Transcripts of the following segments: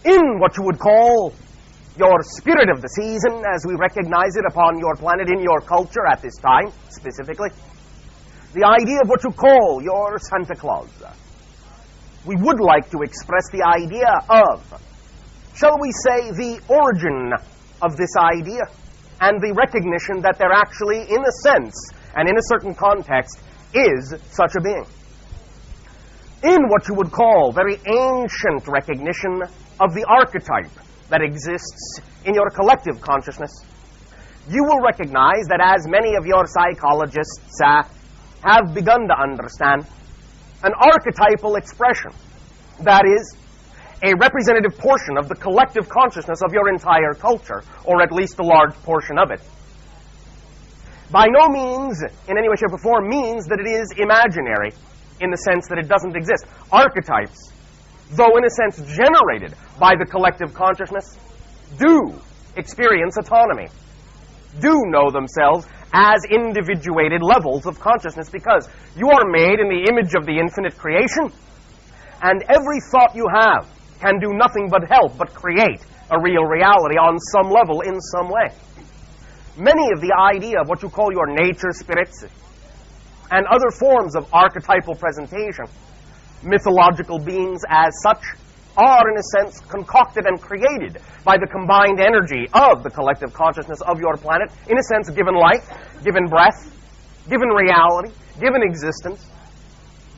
In what you would call your spirit of the season, as we recognize it upon your planet, in your culture at this time, specifically, the idea of what you call your Santa Claus. We would like to express the idea of, shall we say, the origin of this idea, and the recognition that there actually, in a sense, and in a certain context, is such a being. In what you would call very ancient recognition of the archetype that exists in your collective consciousness, you will recognize that, as many of your psychologists have begun to understand, an archetypal expression, that is, a representative portion of the collective consciousness of your entire culture, or at least a large portion of it, by no means, in any way, shape, or form, means that it is imaginary, in the sense that it doesn't exist. Archetypes, though in a sense generated by the collective consciousness, do experience autonomy, do know themselves as individuated levels of consciousness, because you are made in the image of the infinite creation, and every thought you have can do nothing but help but create a real reality on some level, in some way. Many of the idea of what you call your nature spirits and other forms of archetypal presentation, mythological beings as such, are in a sense concocted and created by the combined energy of the collective consciousness of your planet, in a sense given life, given breath, given reality, given existence,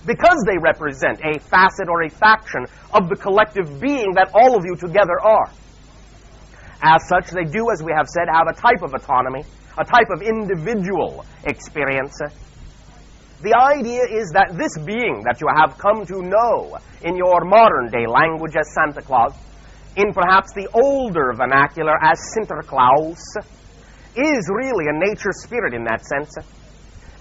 because they represent a facet or a faction of the collective being that all of you together are. As such, they do, as we have said, have a type of autonomy, a type of individual experience. The idea is that this being that you have come to know in your modern-day language as Santa Claus, in perhaps the older vernacular as Sinterklaas, is really a nature spirit in that sense.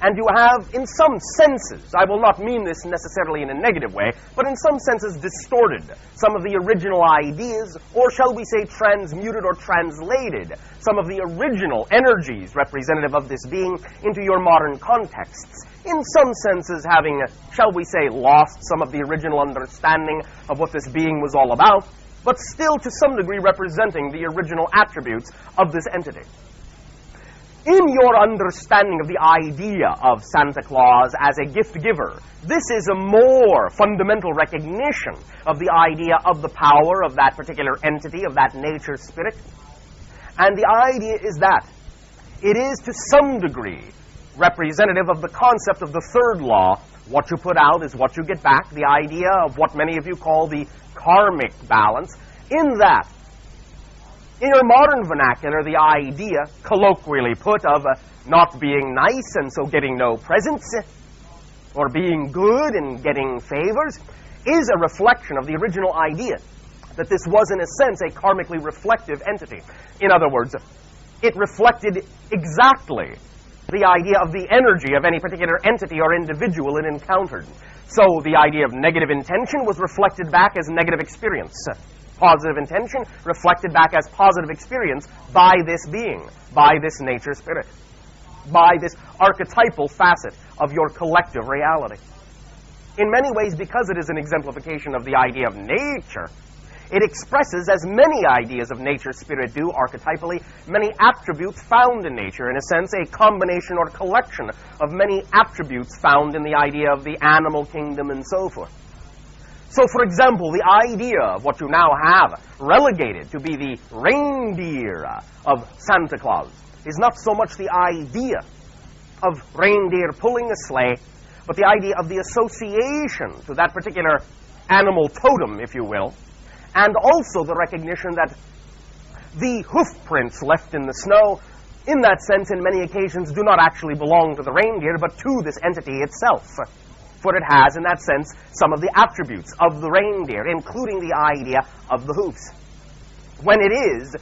And you have, in some senses, I will not mean this necessarily in a negative way, but in some senses distorted some of the original ideas, or shall we say transmuted or translated some of the original energies representative of this being into your modern contexts. In some senses having, shall we say, lost some of the original understanding of what this being was all about, but still to some degree representing the original attributes of this entity. In your understanding of the idea of Santa Claus as a gift giver, this is a more fundamental recognition of the idea of the power of that particular entity, of that nature spirit. And the idea is that it is to some degree representative of the concept of the third law. What you put out is what you get back, the idea of what many of you call the karmic balance, in that, in your modern vernacular, the idea, colloquially put, of not being nice and so getting no presents, or being good and getting favors, is a reflection of the original idea that this was, in a sense, a karmically reflective entity. In other words, it reflected exactly the idea of the energy of any particular entity or individual it encountered. So the idea of negative intention was reflected back as negative experience. Positive intention reflected back as positive experience by this being, by this nature spirit, by this archetypal facet of your collective reality. In many ways, because it is an exemplification of the idea of nature, it expresses, as many ideas of nature spirit do archetypally, many attributes found in nature, in a sense a combination or collection of many attributes found in the idea of the animal kingdom and so forth. So, for example, the idea of what you now have relegated to be the reindeer of Santa Claus is not so much the idea of reindeer pulling a sleigh, but the idea of the association to that particular animal totem, if you will, and also the recognition that the hoof prints left in the snow, in that sense, in many occasions, do not actually belong to the reindeer, but to this entity itself. For it has, in that sense, some of the attributes of the reindeer, including the idea of the hoofs, when it is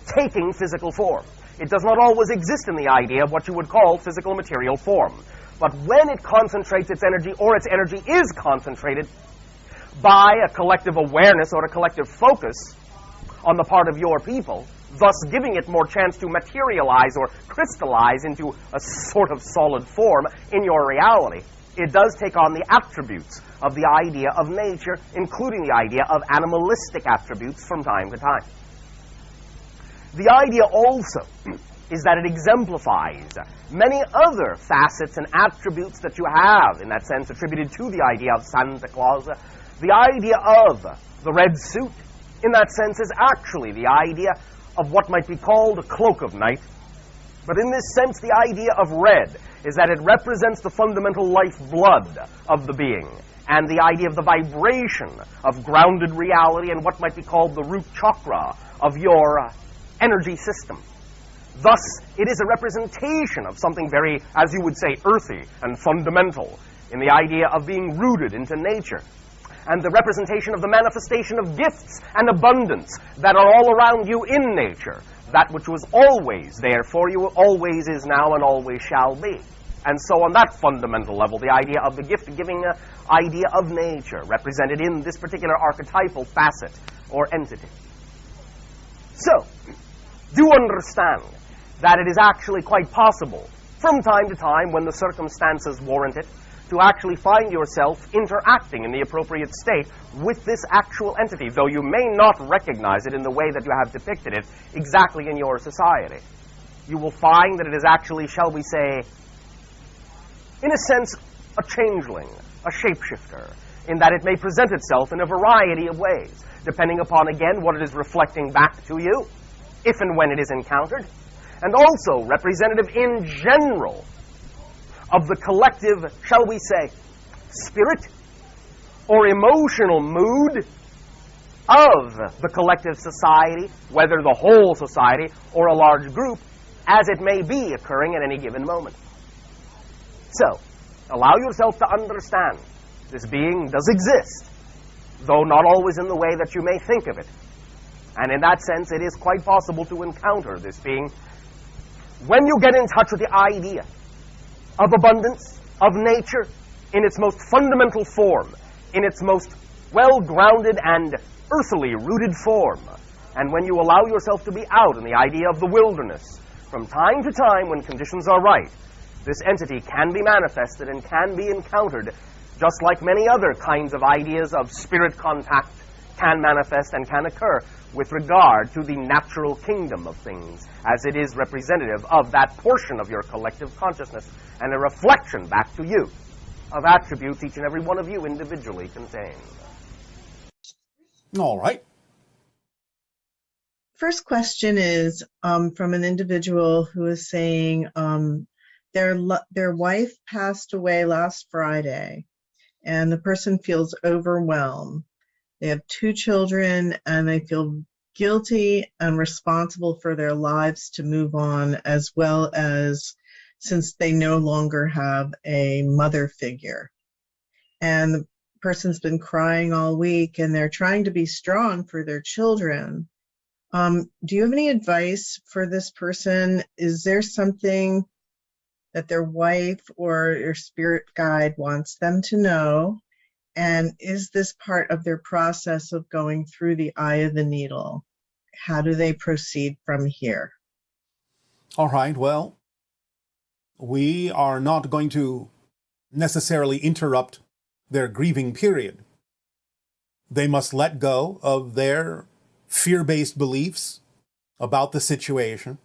taking physical form. It does not always exist in the idea of what you would call physical material form. But when it concentrates its energy, or its energy is concentrated by a collective awareness or a collective focus on the part of your people, thus giving it more chance to materialize or crystallize into a sort of solid form in your reality, it does take on the attributes of the idea of nature, including the idea of animalistic attributes from time to time. The idea also is that it exemplifies many other facets and attributes that you have, in that sense, attributed to the idea of Santa Claus. The idea of the red suit, in that sense, is actually the idea of what might be called a cloak of night. But in this sense, the idea of red is that it represents the fundamental lifeblood of the being, and the idea of the vibration of grounded reality and what might be called the root chakra of your energy system. Thus, it is a representation of something very, as you would say, earthy and fundamental in the idea of being rooted into nature, and the representation of the manifestation of gifts and abundance that are all around you in nature. That which was always there for you, always is now, and always shall be. And so on that fundamental level, the idea of the gift-giving idea of nature, represented in this particular archetypal facet or entity. So, do understand that it is actually quite possible, from time to time, when the circumstances warrant it, to actually find yourself interacting in the appropriate state with this actual entity, though you may not recognize it in the way that you have depicted it exactly in your society. You will find that it is actually, shall we say, in a sense, a changeling, a shapeshifter, in that it may present itself in a variety of ways, depending upon, again, what it is reflecting back to you, if and when it is encountered, and also representative in general of the collective, shall we say, spirit or emotional mood of the collective society, whether the whole society or a large group, as it may be occurring at any given moment. So, allow yourself to understand this being does exist, though not always in the way that you may think of it. And in that sense, it is quite possible to encounter this being when you get in touch with the idea of abundance, of nature, in its most fundamental form, in its most well-grounded and earthily rooted form, and when you allow yourself to be out in the idea of the wilderness, from time to time, when conditions are right, this entity can be manifested and can be encountered, just like many other kinds of ideas of spirit contact can manifest and can occur with regard to the natural kingdom of things, as it is representative of that portion of your collective consciousness and a reflection back to you of attributes each and every one of you individually contain. All right. First question is from an individual who is saying their wife passed away last Friday, and the person feels overwhelmed. They have 2 children, and they feel guilty and responsible for their lives to move on, as well as since they no longer have a mother figure. And the person's been crying all week, and they're trying to be strong for their children. Do you have any advice for this person? Is there something that their wife or their spirit guide wants them to know? And is this part of their process of going through the eye of the needle? How do they proceed from here? All right, well, we are not going to necessarily interrupt their grieving period. They must let go of their fear-based beliefs about the situation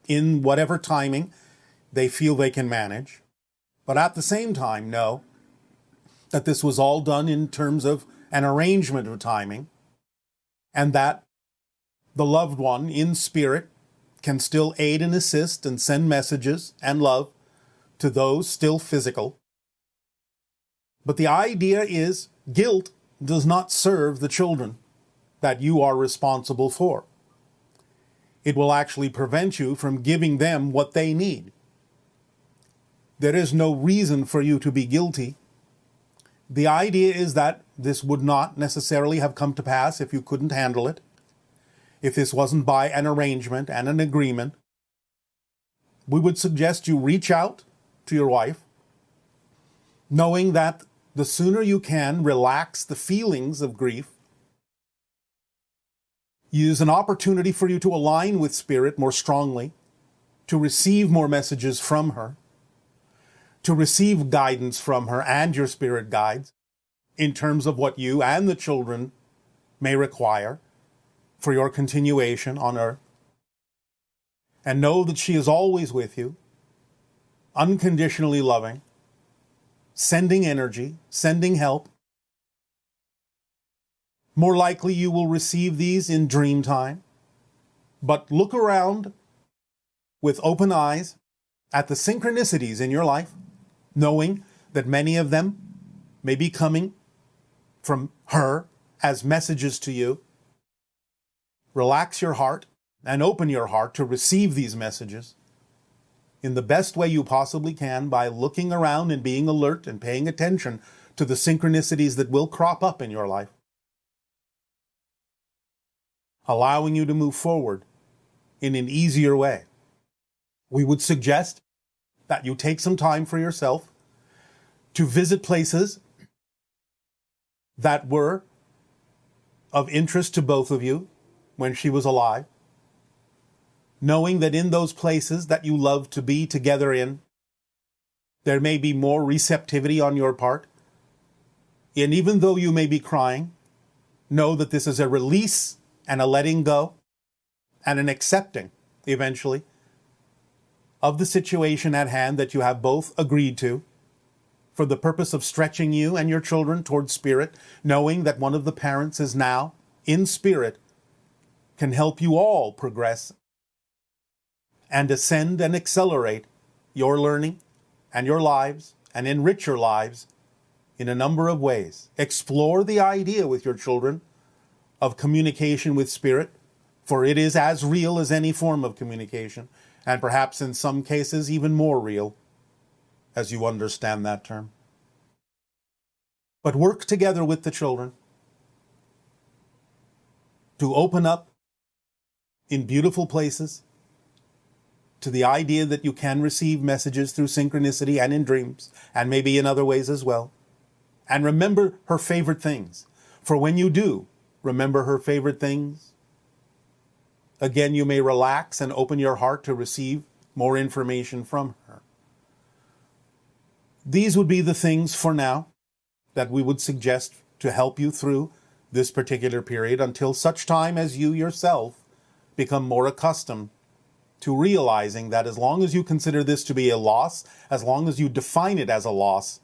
in whatever timing they feel they can manage, but at the same time know that this was all done in terms of an arrangement of timing, and that the loved one in spirit can still aid and assist and send messages and love to those still physical. But the idea is guilt does not serve the children that you are responsible for. It will actually prevent you from giving them what they need. There is no reason for you to be guilty. The idea is that this would not necessarily have come to pass if you couldn't handle it, if this wasn't by an arrangement and an agreement. We would suggest you reach out to your wife, knowing that the sooner you can relax the feelings of grief, use an opportunity for you to align with spirit more strongly, to receive more messages from her, to receive guidance from her and your spirit guides in terms of what you and the children may require for your continuation on earth. And know that she is always with you, unconditionally loving, sending energy, sending help. More likely you will receive these in dream time, but look around with open eyes at the synchronicities in your life, knowing that many of them may be coming from her as messages to you. Relax your heart and open your heart to receive these messages in the best way you possibly can by looking around and being alert and paying attention to the synchronicities that will crop up in your life, allowing you to move forward in an easier way. We would suggest that you take some time for yourself to visit places that were of interest to both of you when she was alive, knowing that in those places that you love to be together in, there may be more receptivity on your part. And even though you may be crying, know that this is a release and a letting go and an accepting, eventually, of the situation at hand that you have both agreed to for the purpose of stretching you and your children towards spirit, knowing that one of the parents is now in spirit, can help you all progress and ascend and accelerate your learning and your lives and enrich your lives in a number of ways. Explore the idea with your children of communication with spirit, for it is as real as any form of communication, and perhaps in some cases even more real, as you understand that term. But work together with the children to open up in beautiful places to the idea that you can receive messages through synchronicity and in dreams, and maybe in other ways as well. And remember her favorite things. For when you do remember her favorite things, again, you may relax and open your heart to receive more information from her. These would be the things for now that we would suggest to help you through this particular period until such time as you yourself become more accustomed to realizing that as long as you consider this to be a loss, as long as you define it as a loss,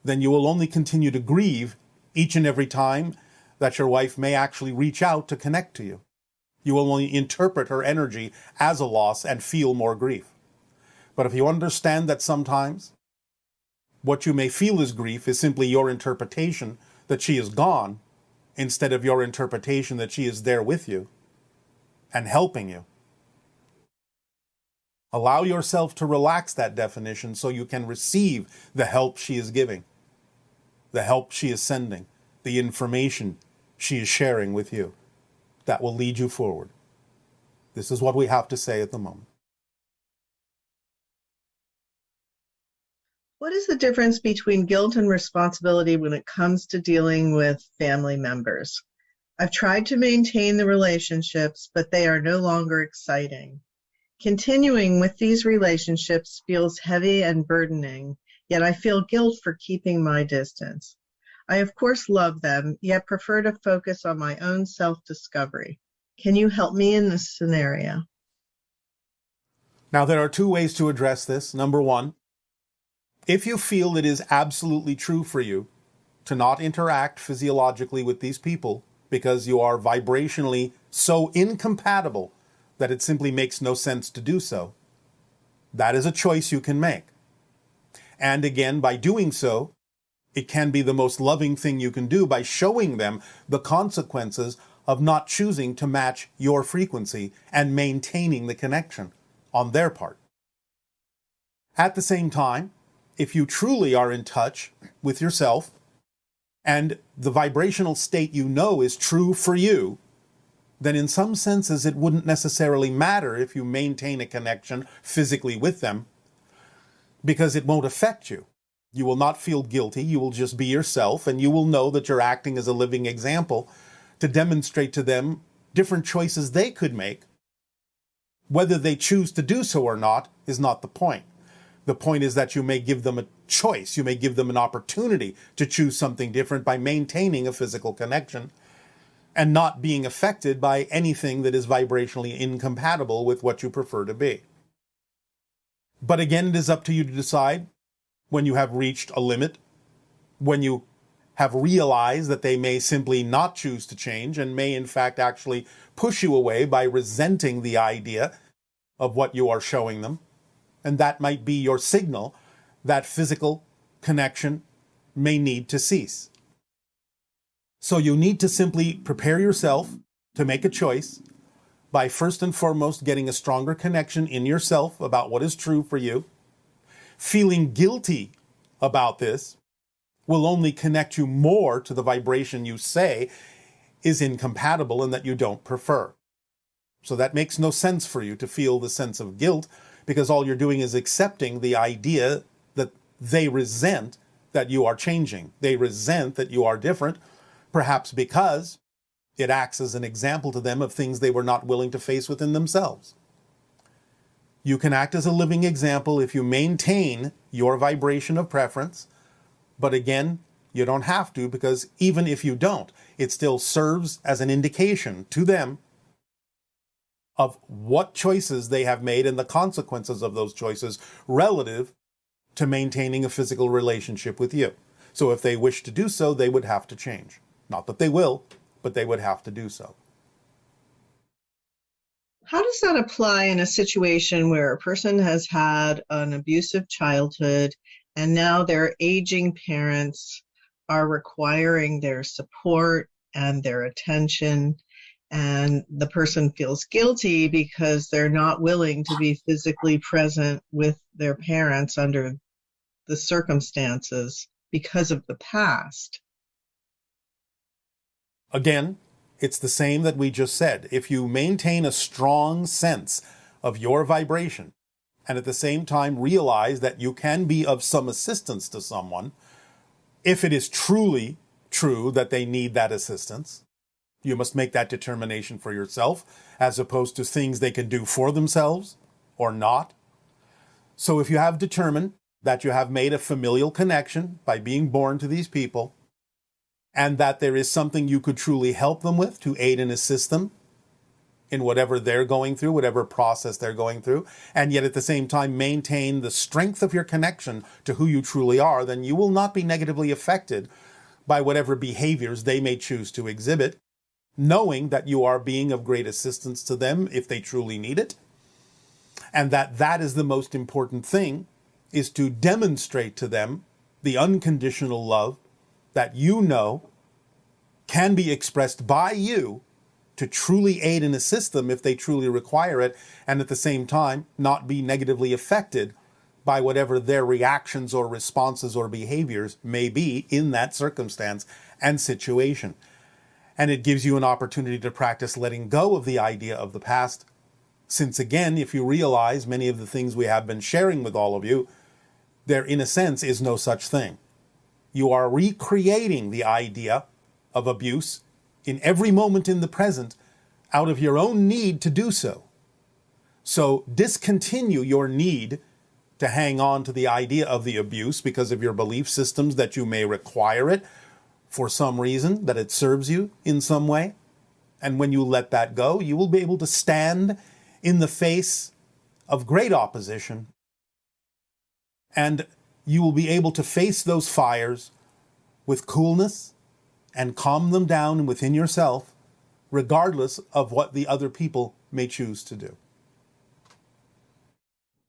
then you will only continue to grieve each and every time that your wife may actually reach out to connect to you. You will only interpret her energy as a loss and feel more grief. But if you understand that sometimes what you may feel as grief is simply your interpretation that she is gone, instead of your interpretation that she is there with you and helping you, allow yourself to relax that definition so you can receive the help she is giving, the help she is sending, the information she is sharing with you. That will lead you forward. This is what we have to say at the moment. What is the difference between guilt and responsibility when it comes to dealing with family members? I've tried to maintain the relationships, but they are no longer exciting. Continuing with these relationships feels heavy and burdening, yet I feel guilt for keeping my distance. I, of course, love them, yet prefer to focus on my own self-discovery. Can you help me in this scenario? Now, there are two ways to address this. Number one, if you feel it is absolutely true for you to not interact physiologically with these people because you are vibrationally so incompatible that it simply makes no sense to do so, that is a choice you can make. And again, by doing so, it can be the most loving thing you can do by showing them the consequences of not choosing to match your frequency and maintaining the connection on their part. At the same time, if you truly are in touch with yourself and the vibrational state you know is true for you, then in some senses it wouldn't necessarily matter if you maintain a connection physically with them, because it won't affect you. You will not feel guilty, you will just be yourself, and you will know that you're acting as a living example to demonstrate to them different choices they could make. Whether they choose to do so or not is not the point. The point is that you may give them a choice. You may give them an opportunity to choose something different by maintaining a physical connection and not being affected by anything that is vibrationally incompatible with what you prefer to be. But again, it is up to you to decide when you have reached a limit, when you have realized that they may simply not choose to change and may in fact actually push you away by resenting the idea of what you are showing them. And that might be your signal that physical connection may need to cease. So you need to simply prepare yourself to make a choice by first and foremost getting a stronger connection in yourself about what is true for you. Feeling guilty about this will only connect you more to the vibration you say is incompatible and that you don't prefer. So that makes no sense for you to feel the sense of guilt, because all you're doing is accepting the idea that they resent that you are changing. They resent that you are different, perhaps because it acts as an example to them of things they were not willing to face within themselves. You can act as a living example if you maintain your vibration of preference, but again, you don't have to, because even if you don't, it still serves as an indication to them of what choices they have made and the consequences of those choices relative to maintaining a physical relationship with you. So if they wish to do so, they would have to change. Not that they will, but they would have to do so. How does that apply in a situation where a person has had an abusive childhood and now their aging parents are requiring their support and their attention, and the person feels guilty because they're not willing to be physically present with their parents under the circumstances because of the past? Again, it's the same that we just said. If you maintain a strong sense of your vibration and at the same time realize that you can be of some assistance to someone, if it is truly true that they need that assistance, you must make that determination for yourself as opposed to things they can do for themselves or not. So if you have determined that you have made a familial connection by being born to these people, and that there is something you could truly help them with to aid and assist them in whatever they're going through, whatever process they're going through, and yet at the same time maintain the strength of your connection to who you truly are, then you will not be negatively affected by whatever behaviors they may choose to exhibit, knowing that you are being of great assistance to them if they truly need it, and that is the most important thing, is to demonstrate to them the unconditional love that you know can be expressed by you to truly aid and assist them if they truly require it, and at the same time not be negatively affected by whatever their reactions or responses or behaviors may be in that circumstance and situation. And it gives you an opportunity to practice letting go of the idea of the past, since again, if you realize many of the things we have been sharing with all of you, there in a sense is no such thing. You are recreating the idea of abuse in every moment in the present out of your own need to do so. So discontinue your need to hang on to the idea of the abuse because of your belief systems that you may require it for some reason, that it serves you in some way. And when you let that go, you will be able to stand in the face of great opposition, and you will be able to face those fires with coolness and calm them down within yourself, regardless of what the other people may choose to do.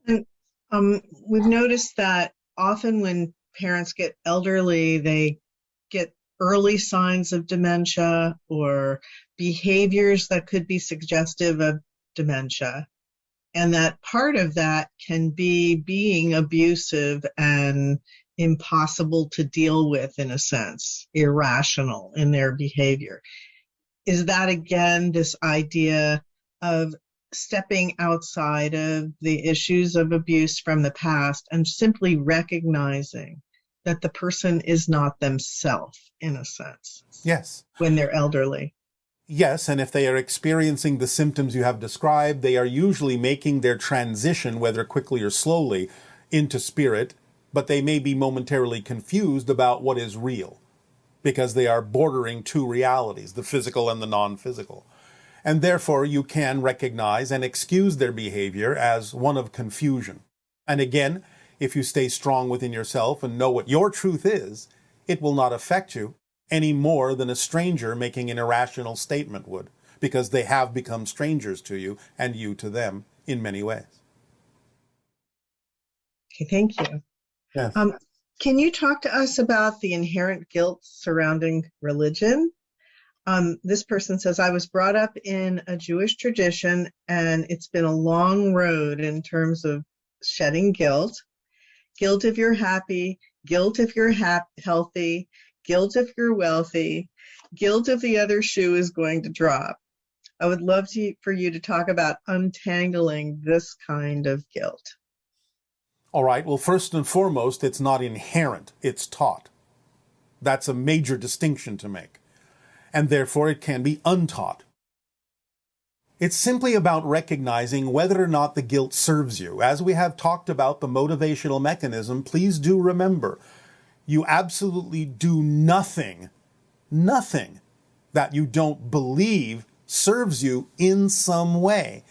And we've noticed that often when parents get elderly, they get early signs of dementia or behaviors that could be suggestive of dementia. And that part of that can be being abusive and impossible to deal with, in a sense, irrational in their behavior. Is that, again, this idea of stepping outside of the issues of abuse from the past and simply recognizing that the person is not themselves, in a sense? Yes. When they're elderly. Yes, and if they are experiencing the symptoms you have described, they are usually making their transition, whether quickly or slowly, into spirit, but they may be momentarily confused about what is real, because they are bordering two realities, the physical and the non-physical. And therefore you can recognize and excuse their behavior as one of confusion. And again, if you stay strong within yourself and know what your truth is, it will not affect you any more than a stranger making an irrational statement would, because they have become strangers to you and you to them in many ways. Okay, thank you. Yes. Can you talk to us about the inherent guilt surrounding religion? This person says, I was brought up in a Jewish tradition, and it's been a long road in terms of shedding guilt. Guilt if you're happy, guilt if you're healthy, guilt if you're wealthy, guilt if the other shoe is going to drop. I would love for you to talk about untangling this kind of guilt. All right. Well, first and foremost, it's not inherent. It's taught. That's a major distinction to make. And therefore, it can be untaught. It's simply about recognizing whether or not the guilt serves you. As we have talked about the motivational mechanism, please do remember, you absolutely do nothing that you don't believe serves you in some way.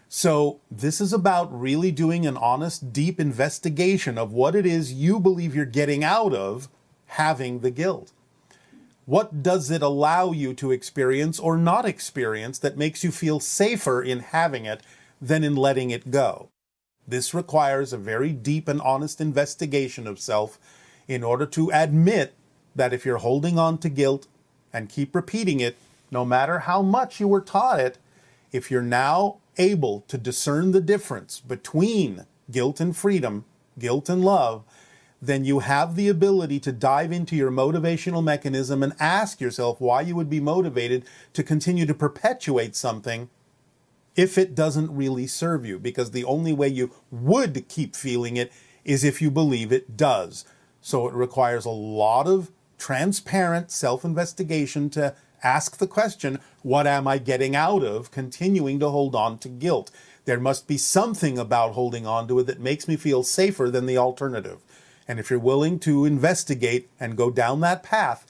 So this is about really doing an honest, deep investigation of what it is you believe you're getting out of having the guilt. What does it allow you to experience or not experience that makes you feel safer in having it than in letting it go? This requires a very deep and honest investigation of self in order to admit that if you're holding on to guilt and keep repeating it, no matter how much you were taught it, if you're now able to discern the difference between guilt and freedom, guilt and love, then you have the ability to dive into your motivational mechanism and ask yourself why you would be motivated to continue to perpetuate something if it doesn't really serve you. Because the only way you would keep feeling it is if you believe it does. So it requires a lot of transparent self-investigation to ask the question, what am I getting out of continuing to hold on to guilt? There must be something about holding on to it that makes me feel safer than the alternative. And if you're willing to investigate and go down that path,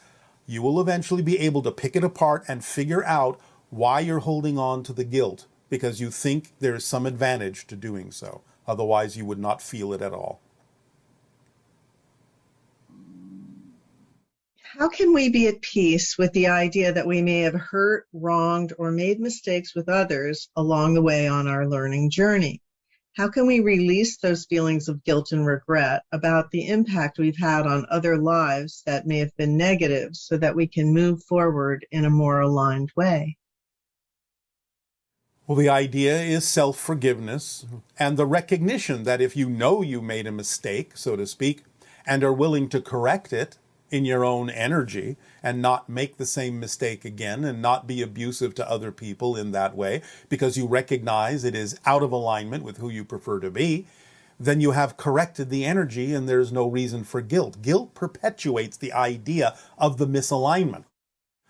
you will eventually be able to pick it apart and figure out why you're holding on to the guilt, because you think there's some advantage to doing so. Otherwise, you would not feel it at all. How can we be at peace with the idea that we may have hurt, wronged, or made mistakes with others along the way on our learning journey? How can we release those feelings of guilt and regret about the impact we've had on other lives that may have been negative so that we can move forward in a more aligned way? Well, the idea is self-forgiveness and the recognition that if you know you made a mistake, so to speak, and are willing to correct it in your own energy and not make the same mistake again and not be abusive to other people in that way because you recognize it is out of alignment with who you prefer to be, then you have corrected the energy and there's no reason for guilt. Guilt perpetuates the idea of the misalignment.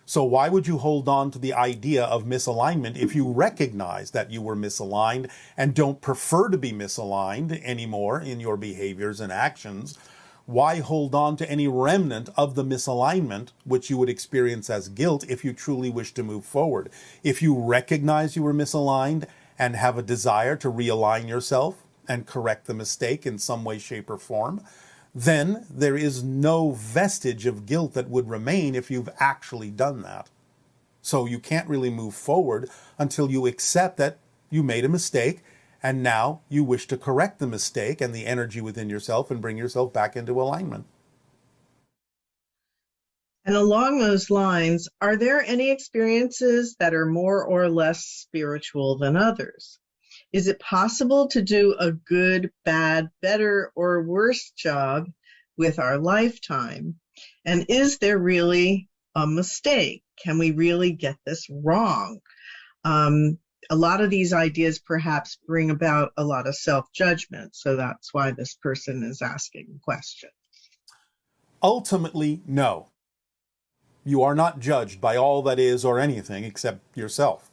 So why would you hold on to the idea of misalignment if you recognize that you were misaligned and don't prefer to be misaligned anymore in your behaviors and actions? Why hold on to any remnant of the misalignment, which you would experience as guilt if you truly wish to move forward? If you recognize you were misaligned and have a desire to realign yourself and correct the mistake in some way, shape, or form, then there is no vestige of guilt that would remain if you've actually done that. So you can't really move forward until you accept that you made a mistake and now you wish to correct the mistake and the energy within yourself and bring yourself back into alignment. And along those lines, are there any experiences that are more or less spiritual than others? Is it possible to do a good, bad, better, or worse job with our lifetime? And is there really a mistake? Can we really get this wrong? A lot of these ideas perhaps bring about a lot of self-judgment, so that's why this person is asking the question. Ultimately, no. You are not judged by all that is or anything except yourself.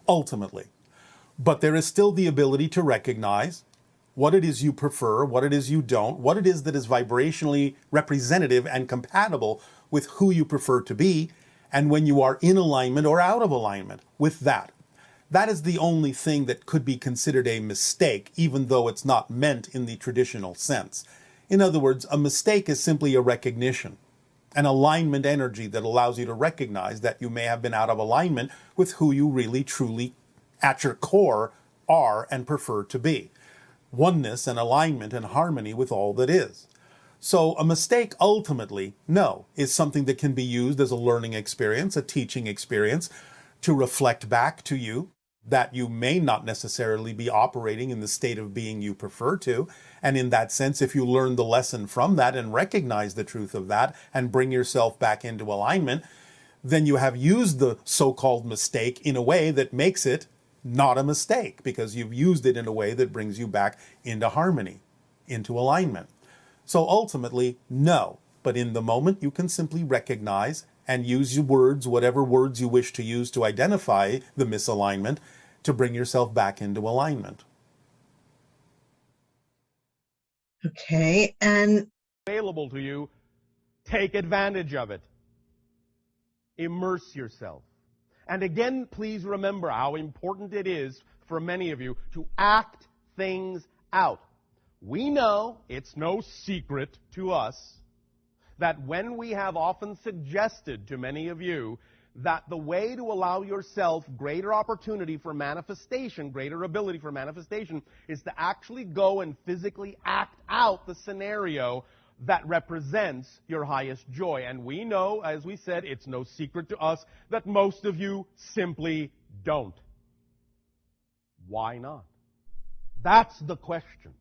Ultimately. But there is still the ability to recognize what it is you prefer, what it is you don't, what it is that is vibrationally representative and compatible with who you prefer to be, and when you are in alignment or out of alignment with that. That is the only thing that could be considered a mistake, even though it's not meant in the traditional sense. In other words, a mistake is simply a recognition, an alignment energy that allows you to recognize that you may have been out of alignment with who you really, truly, at your core, are and prefer to be. Oneness and alignment and harmony with all that is. So a mistake ultimately, no, is something that can be used as a learning experience, a teaching experience, to reflect back to you that you may not necessarily be operating in the state of being you prefer to. And in that sense, if you learn the lesson from that and recognize the truth of that and bring yourself back into alignment, then you have used the so-called mistake in a way that makes it not a mistake, because you've used it in a way that brings you back into harmony, into alignment. So ultimately, no. But in the moment, you can simply recognize and use your words, whatever words you wish to use to identify the misalignment, to bring yourself back into alignment. Okay, and available to you, take advantage of it. Immerse yourself. And again, please remember how important it is for many of you to act things out. We know, it's no secret to us, that when we have often suggested to many of you that the way to allow yourself greater opportunity for manifestation, greater ability for manifestation, is to actually go and physically act out the scenario that represents your highest joy. And we know, as we said, it's no secret to us that most of you simply don't. Why not? That's the question.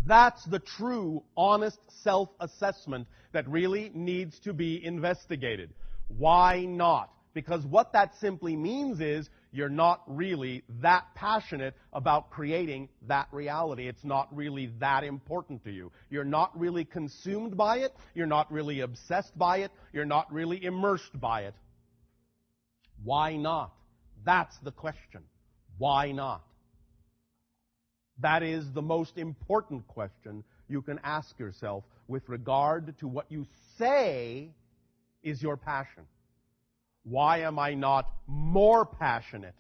That's the true, honest self-assessment that really needs to be investigated. Why not? Because what that simply means is you're not really that passionate about creating that reality. It's not really that important to you. You're not really consumed by it. You're not really obsessed by it. You're not really immersed by it. Why not? That's the question. Why not? That is the most important question you can ask yourself with regard to what you say is your passion. Why am I not more passionate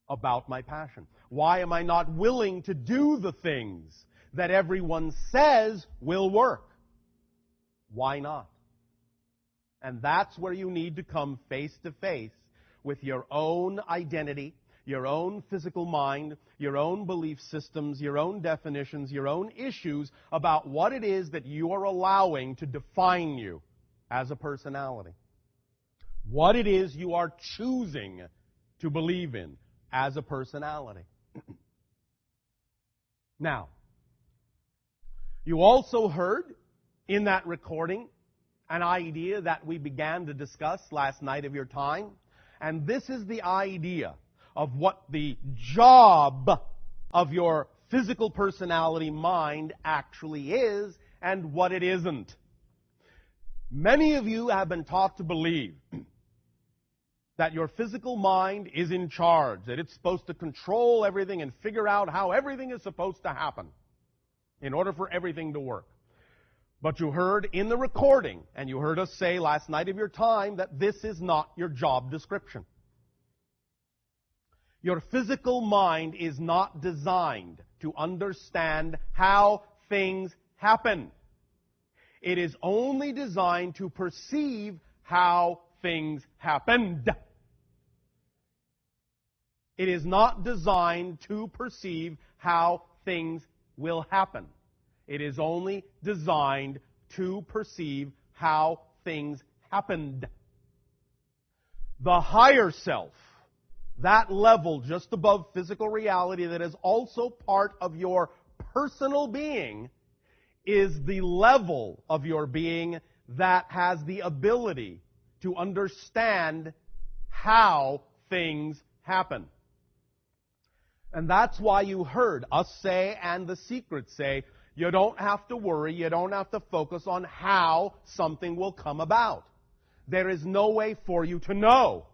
about my passion? Why am I not willing to do the things that everyone says will work? Why not? And that's where you need to come face to face with your own identity, your own physical mind, your own belief systems, your own definitions, your own issues about what it is that you are allowing to define you as a personality. What it is you are choosing to believe in as a personality. Now, you also heard in that recording an idea that we began to discuss last night of your time, and this is the idea of what the job of your physical personality mind actually is and what it isn't. Many of you have been taught to believe that your physical mind is in charge, that it's supposed to control everything and figure out how everything is supposed to happen in order for everything to work. But you heard in the recording, and you heard us say last night of your time, that this is not your job description. Your physical mind is not designed to understand how things happen. It is only designed to perceive how things happened. It is not designed to perceive how things will happen. It is only designed to perceive how things happened. The higher self, that level just above physical reality that is also part of your personal being, is the level of your being that has the ability to understand how things happen. And that's why you heard us say, and the secret say, you don't have to worry, you don't have to focus on how something will come about. There is no way for you to know.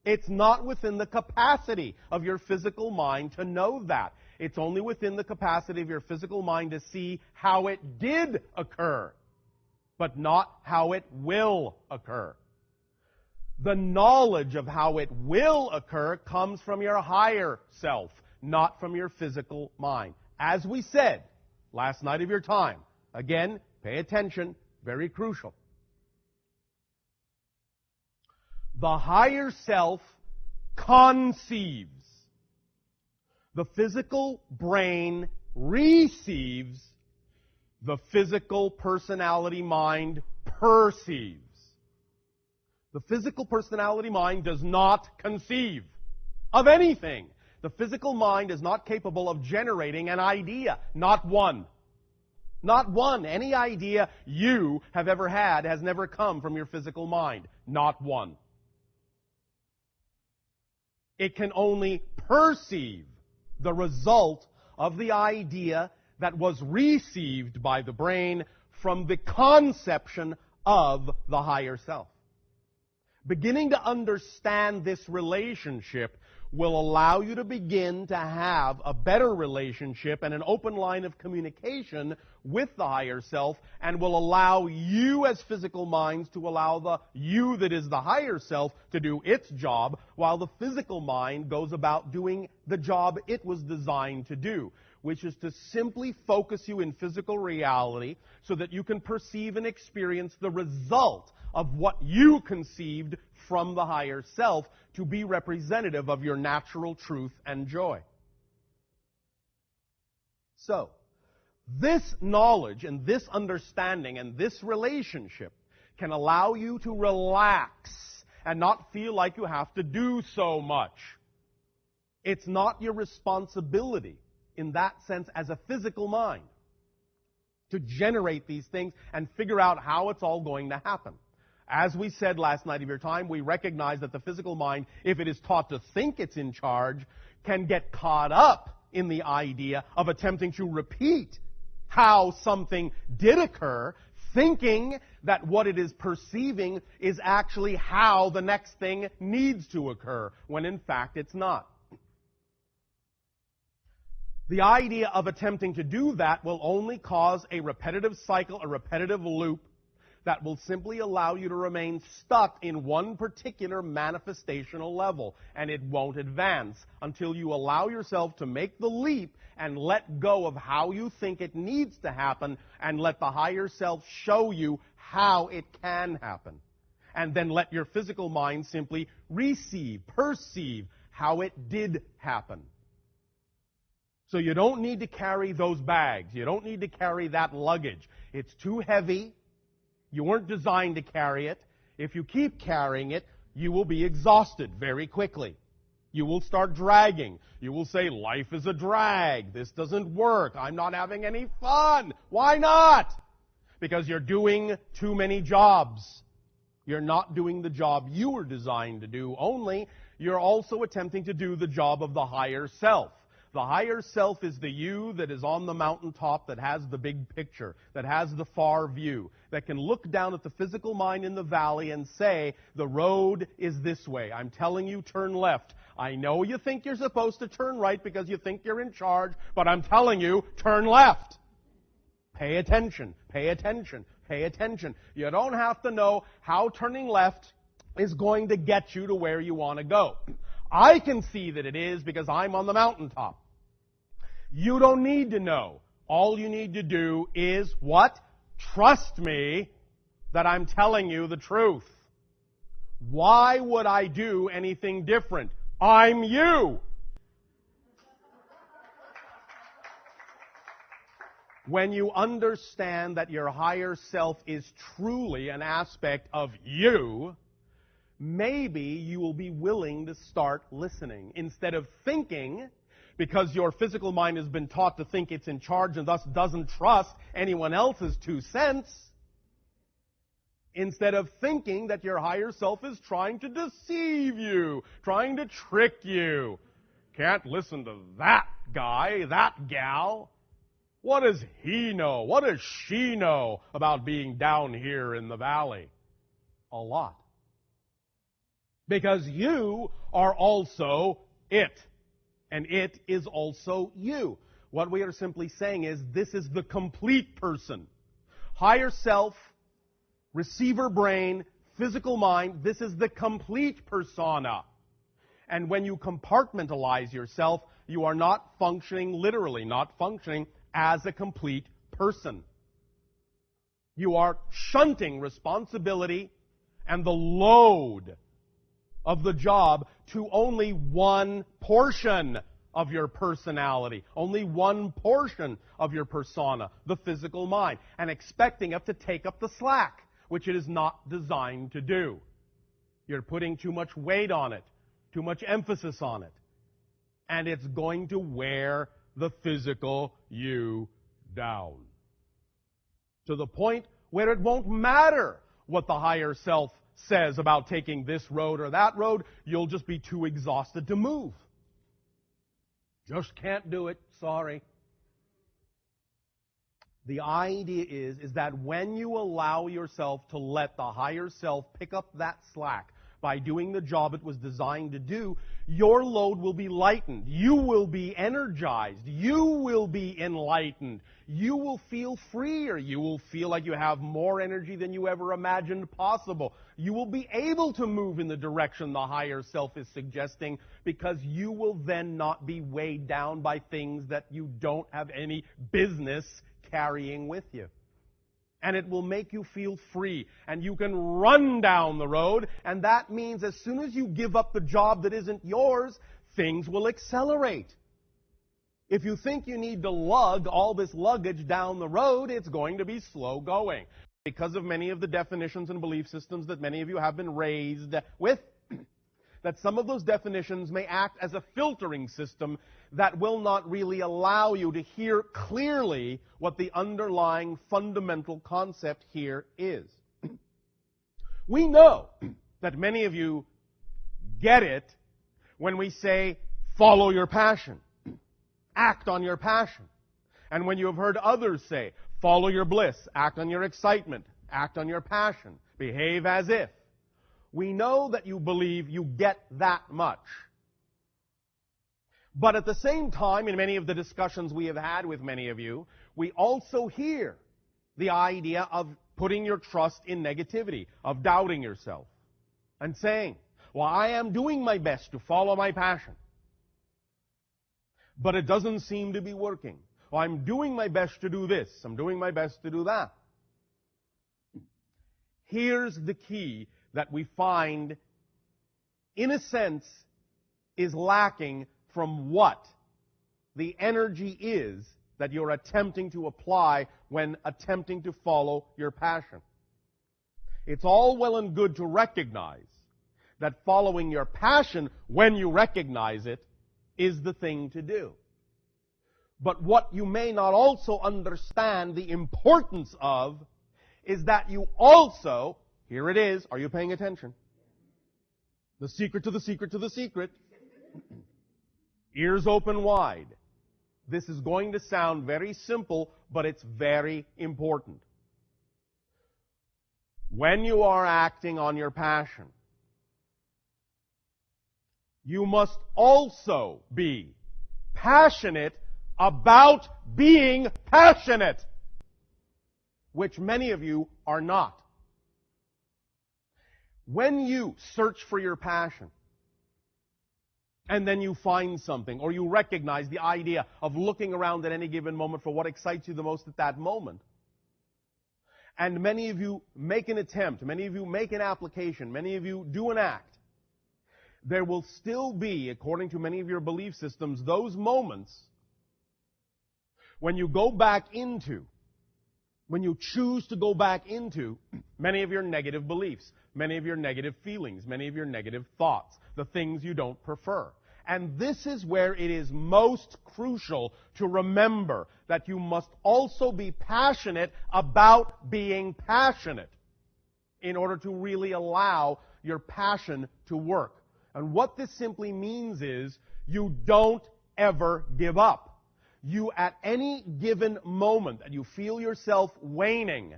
It's not within the capacity of your physical mind to know that. It's only within the capacity of your physical mind to see how it did occur, but not how it will occur. The knowledge of how it will occur comes from your higher self, not from your physical mind. As we said last night of your time, again, pay attention, very crucial. The higher self conceives. The physical brain receives. The physical personality mind perceives. The physical personality mind does not conceive of anything. The physical mind is not capable of generating an idea. Not one. Not one. Any idea you have ever had has never come from your physical mind. Not one. It can only perceive the result of the idea that was received by the brain from the conception of the higher self. Beginning to understand this relationship will allow you to begin to have a better relationship and an open line of communication with the higher self, and will allow you as physical minds to allow the you that is the higher self to do its job, while the physical mind goes about doing the job it was designed to do, which is to simply focus you in physical reality so that you can perceive and experience the result of what you conceived from the higher self to be representative of your natural truth and joy. So, this knowledge and this understanding and this relationship can allow you to relax and not feel like you have to do so much. It's not your responsibility in that sense as a physical mind to generate these things and figure out how it's all going to happen. As we said last night of your time, we recognize that the physical mind, if it is taught to think it's in charge, can get caught up in the idea of attempting to repeat how something did occur, thinking that what it is perceiving is actually how the next thing needs to occur, when in fact it's not. The idea of attempting to do that will only cause a repetitive cycle, a repetitive loop, that will simply allow you to remain stuck in one particular manifestational level, and it won't advance until you allow yourself to make the leap and let go of how you think it needs to happen, and let the higher self show you how it can happen. And then let your physical mind simply receive, perceive how it did happen. So you don't need to carry those bags. You don't need to carry that luggage. It's too heavy. You weren't designed to carry it. If you keep carrying it, you will be exhausted very quickly. You will start dragging. You will say, life is a drag. This doesn't work. I'm not having any fun. Why not? Because you're doing too many jobs. You're not doing the job you were designed to do, only you're also attempting to do the job of the higher self. The higher self is the you that is on the mountaintop, that has the big picture, that has the far view, that can look down at the physical mind in the valley and say, the road is this way. I'm telling you, turn left. I know you think you're supposed to turn right because you think you're in charge, but I'm telling you, turn left. Pay attention, pay attention, pay attention. You don't have to know how turning left is going to get you to where you want to go. I can see that it is because I'm on the mountaintop. You don't need to know. All you need to do is what? Trust me that I'm telling you the truth. Why would I do anything different? I'm you. When you understand that your higher self is truly an aspect of you, maybe you will be willing to start listening. Instead of thinking, because your physical mind has been taught to think it's in charge and thus doesn't trust anyone else's 2 cents, instead of thinking that your higher self is trying to deceive you, trying to trick you. Can't listen to that guy, that gal. What does he know? What does she know about being down here in the valley? A lot. Because you are also it. And it is also you. What we are simply saying is this is the complete person. Higher self, receiver brain, physical mind, this is the complete persona. And when you compartmentalize yourself, you are not functioning literally, not functioning as a complete person. You are shunting responsibility and the load of the job to only one portion of your personality, only one portion of your persona, the physical mind, and expecting it to take up the slack, which it is not designed to do. You're putting too much weight on it, too much emphasis on it, and it's going to wear the physical you down. To the point where it won't matter what the higher self says about taking this road or that road, you'll just be too exhausted to move. Just can't do it, sorry. The idea is that when you allow yourself to let the higher self pick up that slack by doing the job it was designed to do, your load will be lightened. You will be energized. You will be enlightened. You will feel freer. You will feel like you have more energy than you ever imagined possible. You will be able to move in the direction the higher self is suggesting because you will then not be weighed down by things that you don't have any business carrying with you. And it will make you feel free. And you can run down the road. And that means as soon as you give up the job that isn't yours, things will accelerate. If you think you need to lug all this luggage down the road, it's going to be slow going. Because of many of the definitions and belief systems that many of you have been raised with, that some of those definitions may act as a filtering system that will not really allow you to hear clearly what the underlying fundamental concept here is. We know that many of you get it when we say, follow your passion, act on your passion. And when you have heard others say, follow your bliss, act on your excitement, act on your passion, behave as if. We know that you believe you get that much. But at the same time, in many of the discussions we have had with many of you, we also hear the idea of putting your trust in negativity, of doubting yourself, and saying, well, I am doing my best to follow my passion, but it doesn't seem to be working. Well, I'm doing my best to do this, I'm doing my best to do that. Here's the key that we find, in a sense, is lacking from what the energy is that you're attempting to apply when attempting to follow your passion. It's all well and good to recognize that following your passion, when you recognize it, is the thing to do. But what you may not also understand the importance of is that you also, here it is, are you paying attention? The secret to the secret to the secret. Ears open wide. This is going to sound very simple, but it's very important. When you are acting on your passion, you must also be passionate about being passionate, which many of you are not. When you search for your passion, and then you find something, or you recognize the idea of looking around at any given moment for what excites you the most at that moment, and many of you make an attempt, many of you make an application, many of you do an act, there will still be, according to many of your belief systems, those moments when you go back into, when you choose to go back into many of your negative beliefs, many of your negative feelings, many of your negative thoughts, the things you don't prefer. And this is where it is most crucial to remember that you must also be passionate about being passionate in order to really allow your passion to work. And what this simply means is you don't ever give up. You, at any given moment that you feel yourself waning,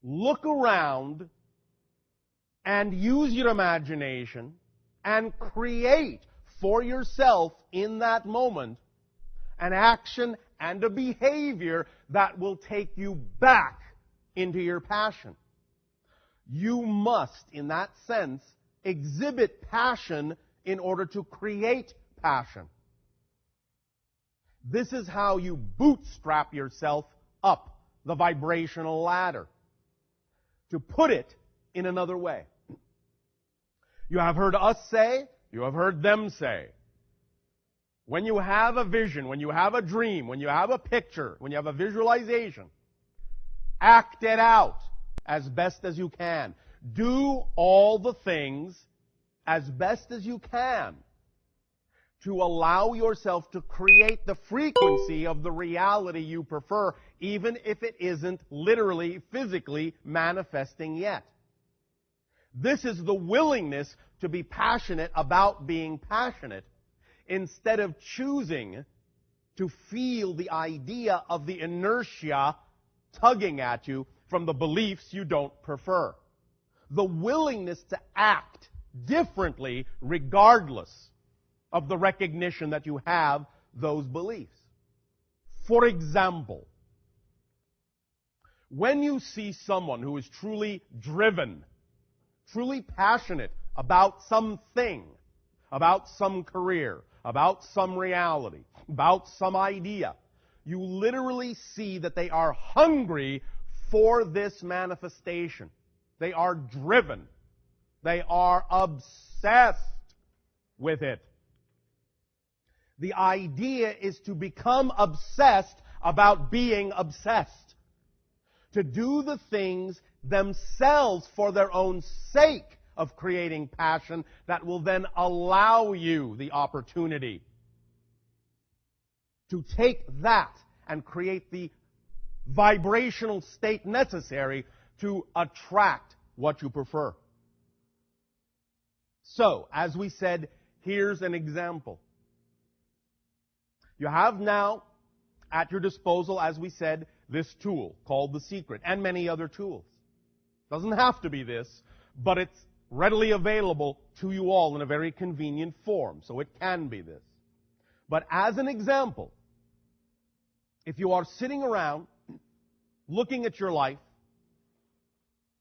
look around and use your imagination and create for yourself in that moment an action and a behavior that will take you back into your passion. You must, in that sense, exhibit passion in order to create passion. This is how you bootstrap yourself up the vibrational ladder. To put it in another way, you have heard us say, you have heard them say, when you have a vision, when you have a dream, when you have a picture, when you have a visualization, act it out as best as you can. Do all the things as best as you can to allow yourself to create the frequency of the reality you prefer, even if it isn't literally, physically manifesting yet. This is the willingness to be passionate about being passionate, instead of choosing to feel the idea of the inertia tugging at you from the beliefs you don't prefer. The willingness to act differently regardless of the recognition that you have those beliefs. For example, when you see someone who is truly driven, truly passionate about something, about some career, about some reality, about some idea, you literally see that they are hungry for this manifestation. They are driven. They are obsessed with it. The idea is to become obsessed about being obsessed. To do the things themselves for their own sake of creating passion that will then allow you the opportunity to take that and create the vibrational state necessary to attract what you prefer. So, as we said, here's an example. You have now at your disposal, as we said, this tool called The Secret, and many other tools. Doesn't have to be this, but it's readily available to you all in a very convenient form, so it can be this. But as an example, if you are sitting around looking at your life,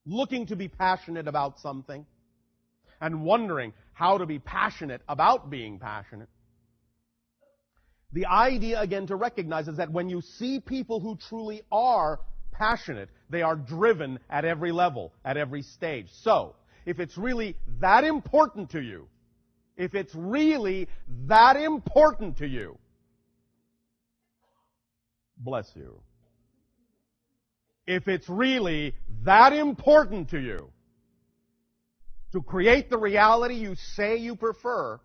looking to be passionate about something, and wondering how to be passionate about being passionate, the idea, again, to recognize is that when you see people who truly are passionate, they are driven at every level, at every stage. So, if it's really that important to you, if it's really that important to you, bless you. If it's really that important to you to create the reality you say you prefer,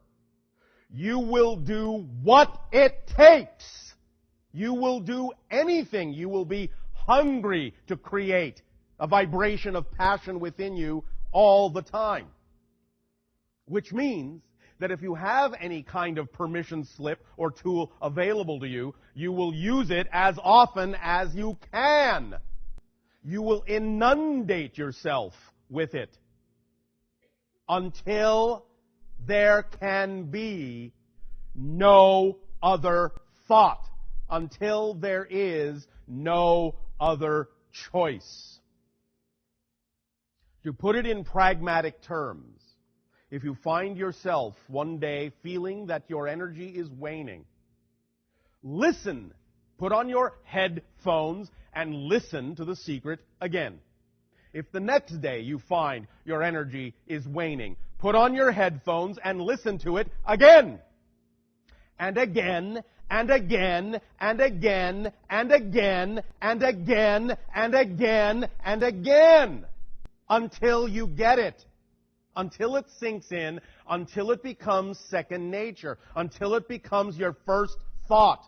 you will do what it takes. You will do anything. You will be hungry to create a vibration of passion within you all the time. Which means that if you have any kind of permission slip or tool available to you, you will use it as often as you can. You will inundate yourself with it until there can be no other thought, until there is no other choice. To put it in pragmatic terms, if you find yourself one day feeling that your energy is waning, listen, put on your headphones and listen to The Secret again. If the next day you find your energy is waning, put on your headphones and listen to it again. And again, and again, and again, and again, and again, and again, and again, until you get it. Until it sinks in, until it becomes second nature, until it becomes your first thought,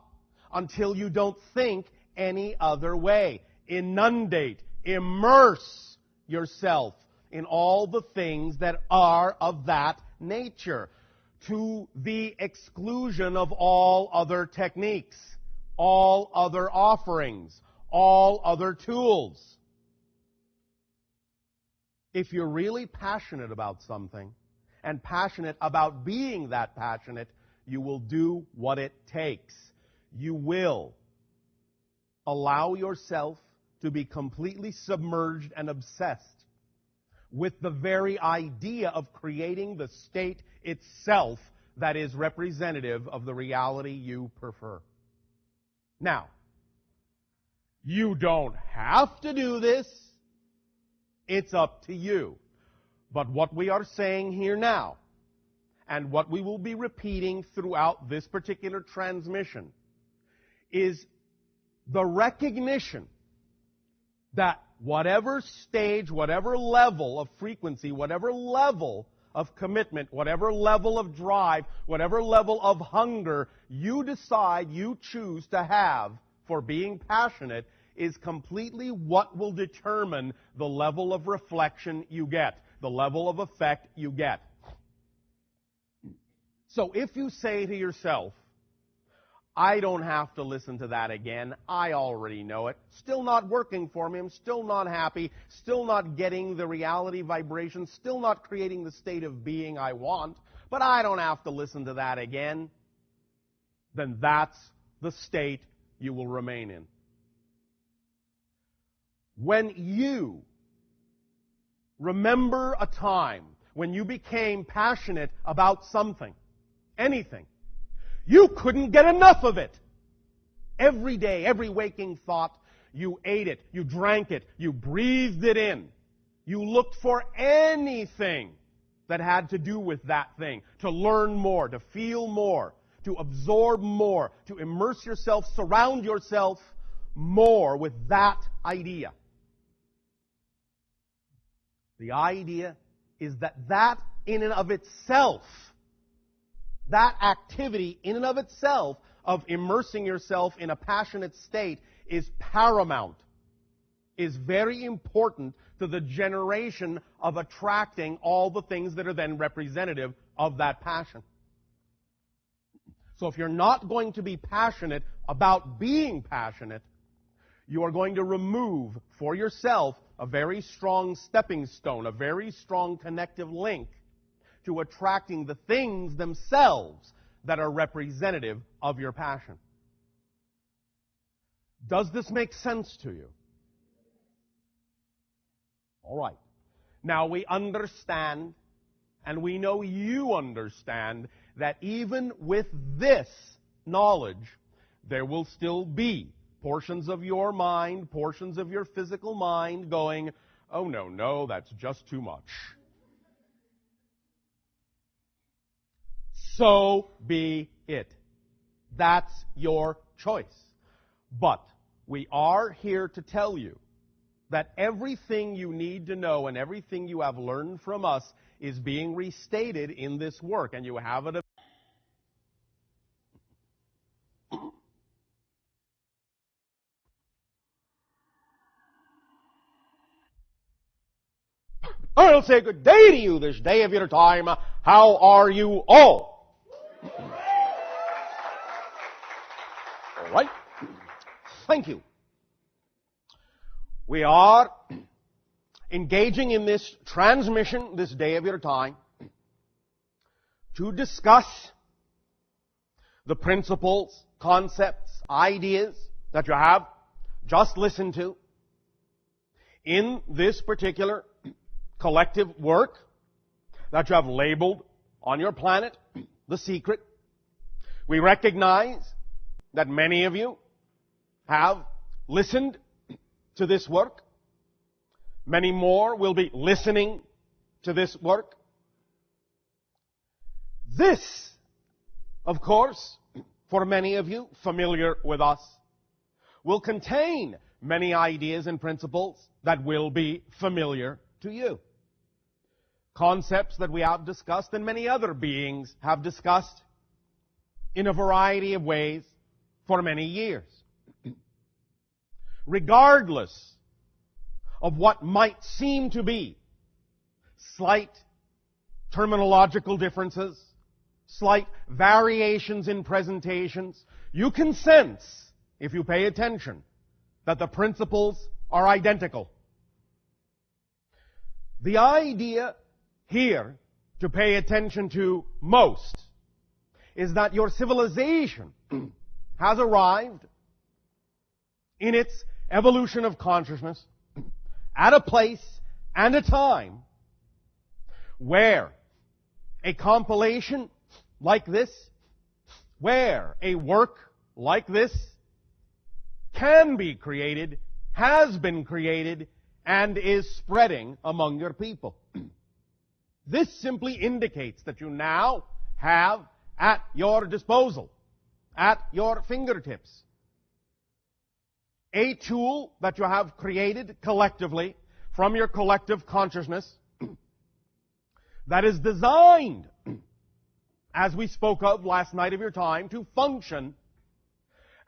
until you don't think any other way. Inundate, immerse yourself in all the things that are of that nature, to the exclusion of all other techniques, all other offerings, all other tools. If you're really passionate about something, and passionate about being that passionate, you will do what it takes. You will allow yourself to be completely submerged and obsessed with the very idea of creating the state itself that is representative of the reality you prefer. Now, you don't have to do this. It's up to you. But what we are saying here now, and what we will be repeating throughout this particular transmission, is the recognition that whatever stage, whatever level of frequency, whatever level of commitment, whatever level of drive, whatever level of hunger you decide you choose to have for being passionate is completely what will determine the level of reflection you get, the level of effect you get. So if you say to yourself, I don't have to listen to that again, I already know it, still not working for me, I'm still not happy, still not getting the reality vibration, still not creating the state of being I want, but I don't have to listen to that again, then that's the state you will remain in. When you remember a time when you became passionate about something, anything, you couldn't get enough of it. Every day, every waking thought, you ate it, you drank it, you breathed it in. You looked for anything that had to do with that thing, to learn more, to feel more, to absorb more, to immerse yourself, surround yourself more with that idea. The idea is that in and of itself, that activity in and of itself of immersing yourself in a passionate state is paramount, is very important to the generation of attracting all the things that are then representative of that passion. So if you're not going to be passionate about being passionate, you are going to remove for yourself a very strong stepping stone, a very strong connective link to attracting the things themselves that are representative of your passion. Does this make sense to you? All right. Now we understand, and we know you understand, that even with this knowledge, there will still be portions of your mind, portions of your physical mind going, oh no, that's just too much. So be it. That's your choice. But we are here to tell you that everything you need to know and everything you have learned from us is being restated in this work, and you have it. I'll say good day to you this day of your time. How are you all? All right. Thank you. We are engaging in this transmission this day of your time to discuss the principles, concepts, ideas that you have just listened to in this particular collective work that you have labeled on your planet, The Secret. We recognize that many of you have listened to this work. Many more will be listening to this work. This, of course, for many of you familiar with us, will contain many ideas and principles that will be familiar to you. Concepts that we have discussed and many other beings have discussed in a variety of ways for many years. Regardless of what might seem to be slight terminological differences, slight variations in presentations, you can sense, if you pay attention, that the principles are identical. The idea here to pay attention to most is that your civilization has arrived in its evolution of consciousness at a place and a time where a compilation like this, where a work like this can be created, has been created, and is spreading among your people. This simply indicates that you now have at your disposal, at your fingertips, a tool that you have created collectively from your collective consciousness that is designed, as we spoke of last night of your time, to function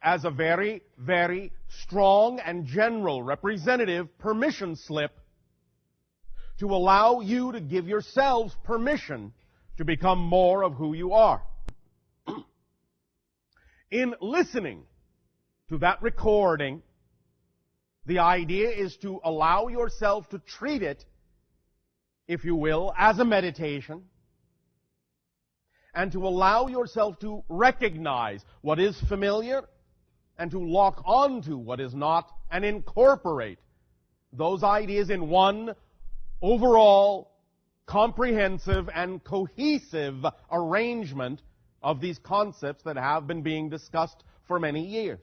as a very, very strong and general representative permission slip to allow you to give yourselves permission to become more of who you are. In listening to that recording, the idea is to allow yourself to treat it, if you will, as a meditation, and to allow yourself to recognize what is familiar and to lock onto what is not and incorporate those ideas in one overall comprehensive and cohesive arrangement of these concepts that have been being discussed for many years.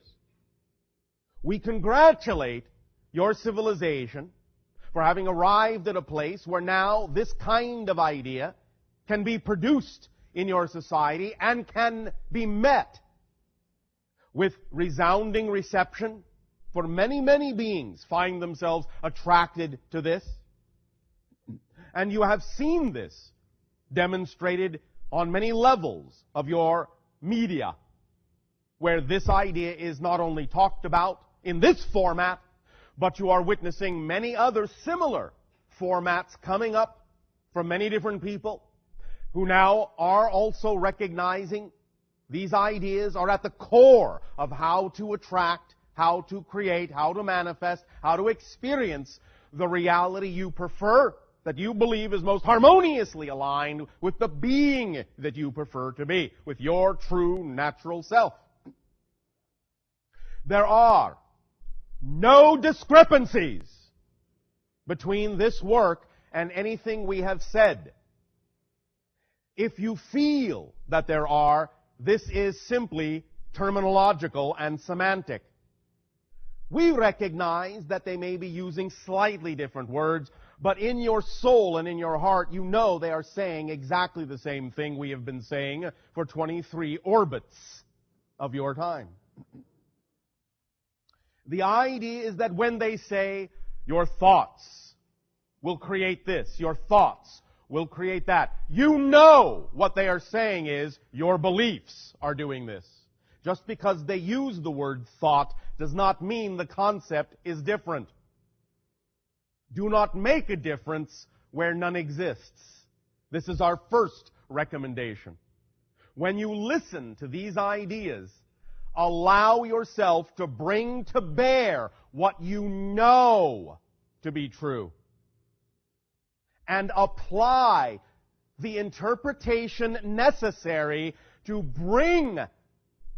We congratulate your civilization for having arrived at a place where now this kind of idea can be produced in your society and can be met with resounding reception, for many, many beings find themselves attracted to this. And you have seen this demonstrated on many levels of your media, where this idea is not only talked about in this format, but you are witnessing many other similar formats coming up from many different people who now are also recognizing these ideas are at the core of how to attract, how to create, how to manifest, how to experience the reality you prefer, that you believe is most harmoniously aligned with the being that you prefer to be, with your true natural self. There are no discrepancies between this work and anything we have said. If you feel that there are, this is simply terminological and semantic. We recognize that they may be using slightly different words, but in your soul and in your heart, you know they are saying exactly the same thing we have been saying for 23 orbits of your time. The idea is that when they say, your thoughts will create this, your thoughts will create that, you know what they are saying is, your beliefs are doing this. Just because they use the word thought does not mean the concept is different. Do not make a difference where none exists. This is our first recommendation. When you listen to these ideas, allow yourself to bring to bear what you know to be true, and apply the interpretation necessary to bring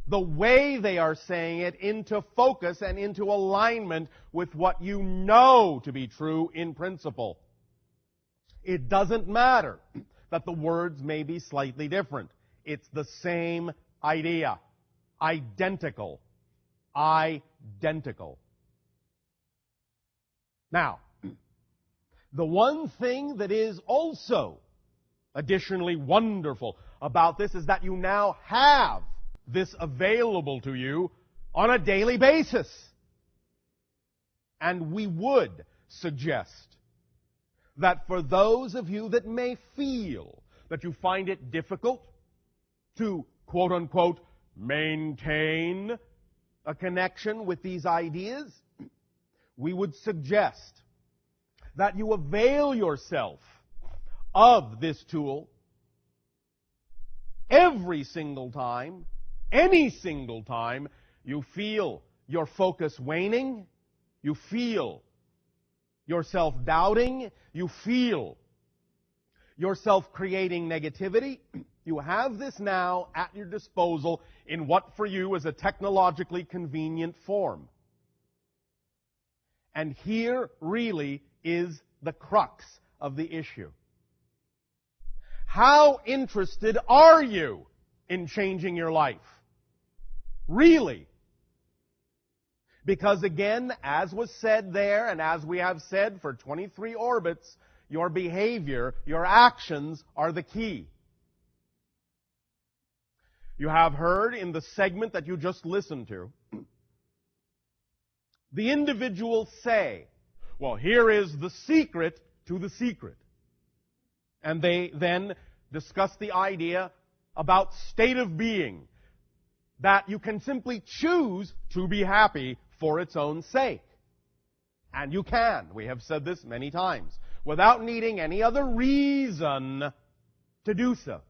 the way they are saying it into focus and into alignment with what you know to be true in principle. It doesn't matter that the words may be slightly different. It's the same idea. Identical. Identical. Now, the one thing that is also additionally wonderful about this is that you now have this available to you on a daily basis. And we would suggest that for those of you that may feel that you find it difficult to, quote-unquote, maintain a connection with these ideas, we would suggest that you avail yourself of this tool every single time, any single time you feel your focus waning, you feel yourself doubting, you feel yourself creating negativity, you have this now at your disposal in what for you is a technologically convenient form. And here really is the crux of the issue. How interested are you in changing your life? Really? Because again, as was said there, and as we have said for 23 orbits, your behavior, your actions are the key. You have heard in the segment that you just listened to, the individuals say, well, here is the secret to the secret. And they then discuss the idea about state of being, that you can simply choose to be happy for its own sake. And you can. We have said this many times, without needing any other reason to do so.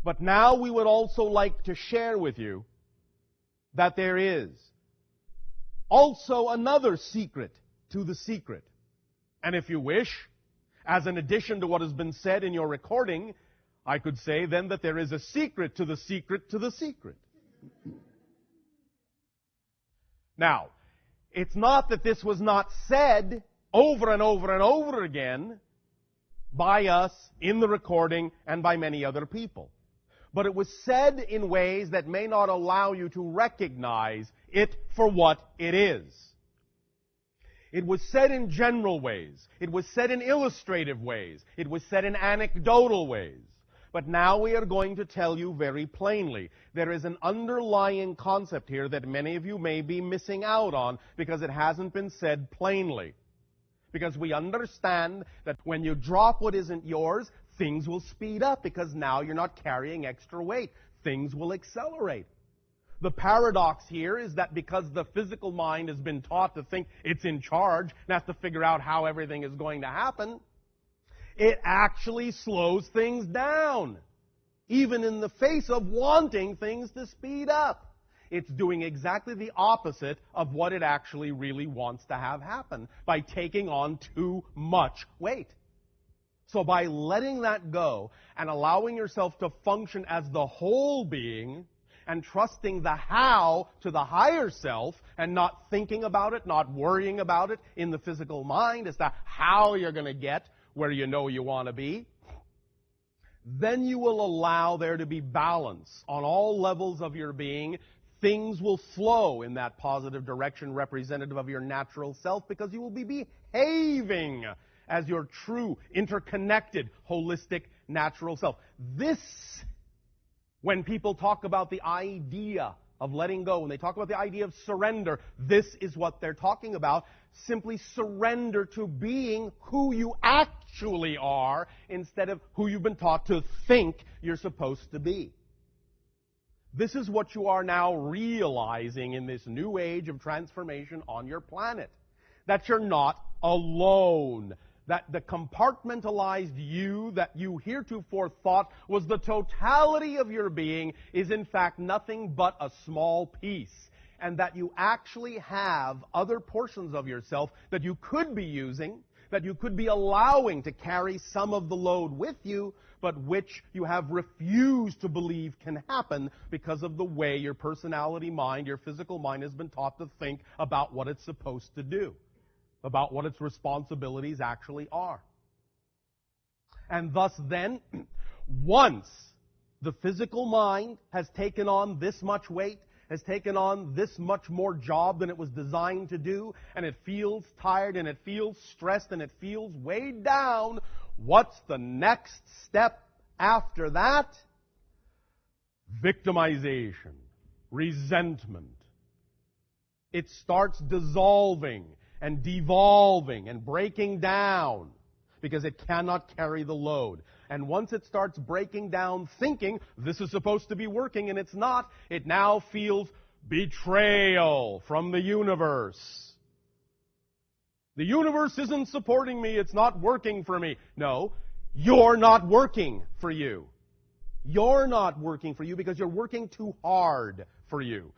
But now we would also like to share with you that there is also another secret to the secret. And if you wish, as an addition to what has been said in your recording, I could say then that there is a secret to the secret to the secret. Now, it's not that this was not said over and over and over again by us in the recording and by many other people. But it was said in ways that may not allow you to recognize it for what it is. It was said in general ways. It was said in illustrative ways. It was said in anecdotal ways. But now we are going to tell you very plainly. There is an underlying concept here that many of you may be missing out on because it hasn't been said plainly. Because we understand that when you drop what isn't yours, things will speed up because now you're not carrying extra weight. Things will accelerate. The paradox here is that because the physical mind has been taught to think it's in charge and has to figure out how everything is going to happen, it actually slows things down, even in the face of wanting things to speed up. It's doing exactly the opposite of what it actually really wants to have happen by taking on too much weight. So by letting that go and allowing yourself to function as the whole being and trusting the how to the higher self and not thinking about it, not worrying about it in the physical mind as to how you're going to get where you know you want to be, then you will allow there to be balance on all levels of your being. Things will flow in that positive direction representative of your natural self because you will be behaving as your true, interconnected, holistic, natural self. This, when people talk about the idea of letting go, when they talk about the idea of surrender, this is what they're talking about. Simply surrender to being who you actually are instead of who you've been taught to think you're supposed to be. This is what you are now realizing in this new age of transformation on your planet. That you're not alone. That the compartmentalized you that you heretofore thought was the totality of your being is in fact nothing but a small piece. And that you actually have other portions of yourself that you could be using, that you could be allowing to carry some of the load with you, but which you have refused to believe can happen because of the way your personality mind, your physical mind has been taught to think about what it's supposed to do, about what its responsibilities actually are. And thus then, once the physical mind has taken on this much weight, has taken on this much more job than it was designed to do, and it feels tired, and it feels stressed, and it feels weighed down, what's the next step after that? Victimization, resentment. It starts dissolving and devolving and breaking down because it cannot carry the load. And once it starts breaking down, thinking this is supposed to be working and it's not, it now feels betrayal from the universe. The universe isn't supporting me, it's not working for me. No, you're not working for you. You're not working for you because you're working too hard for you.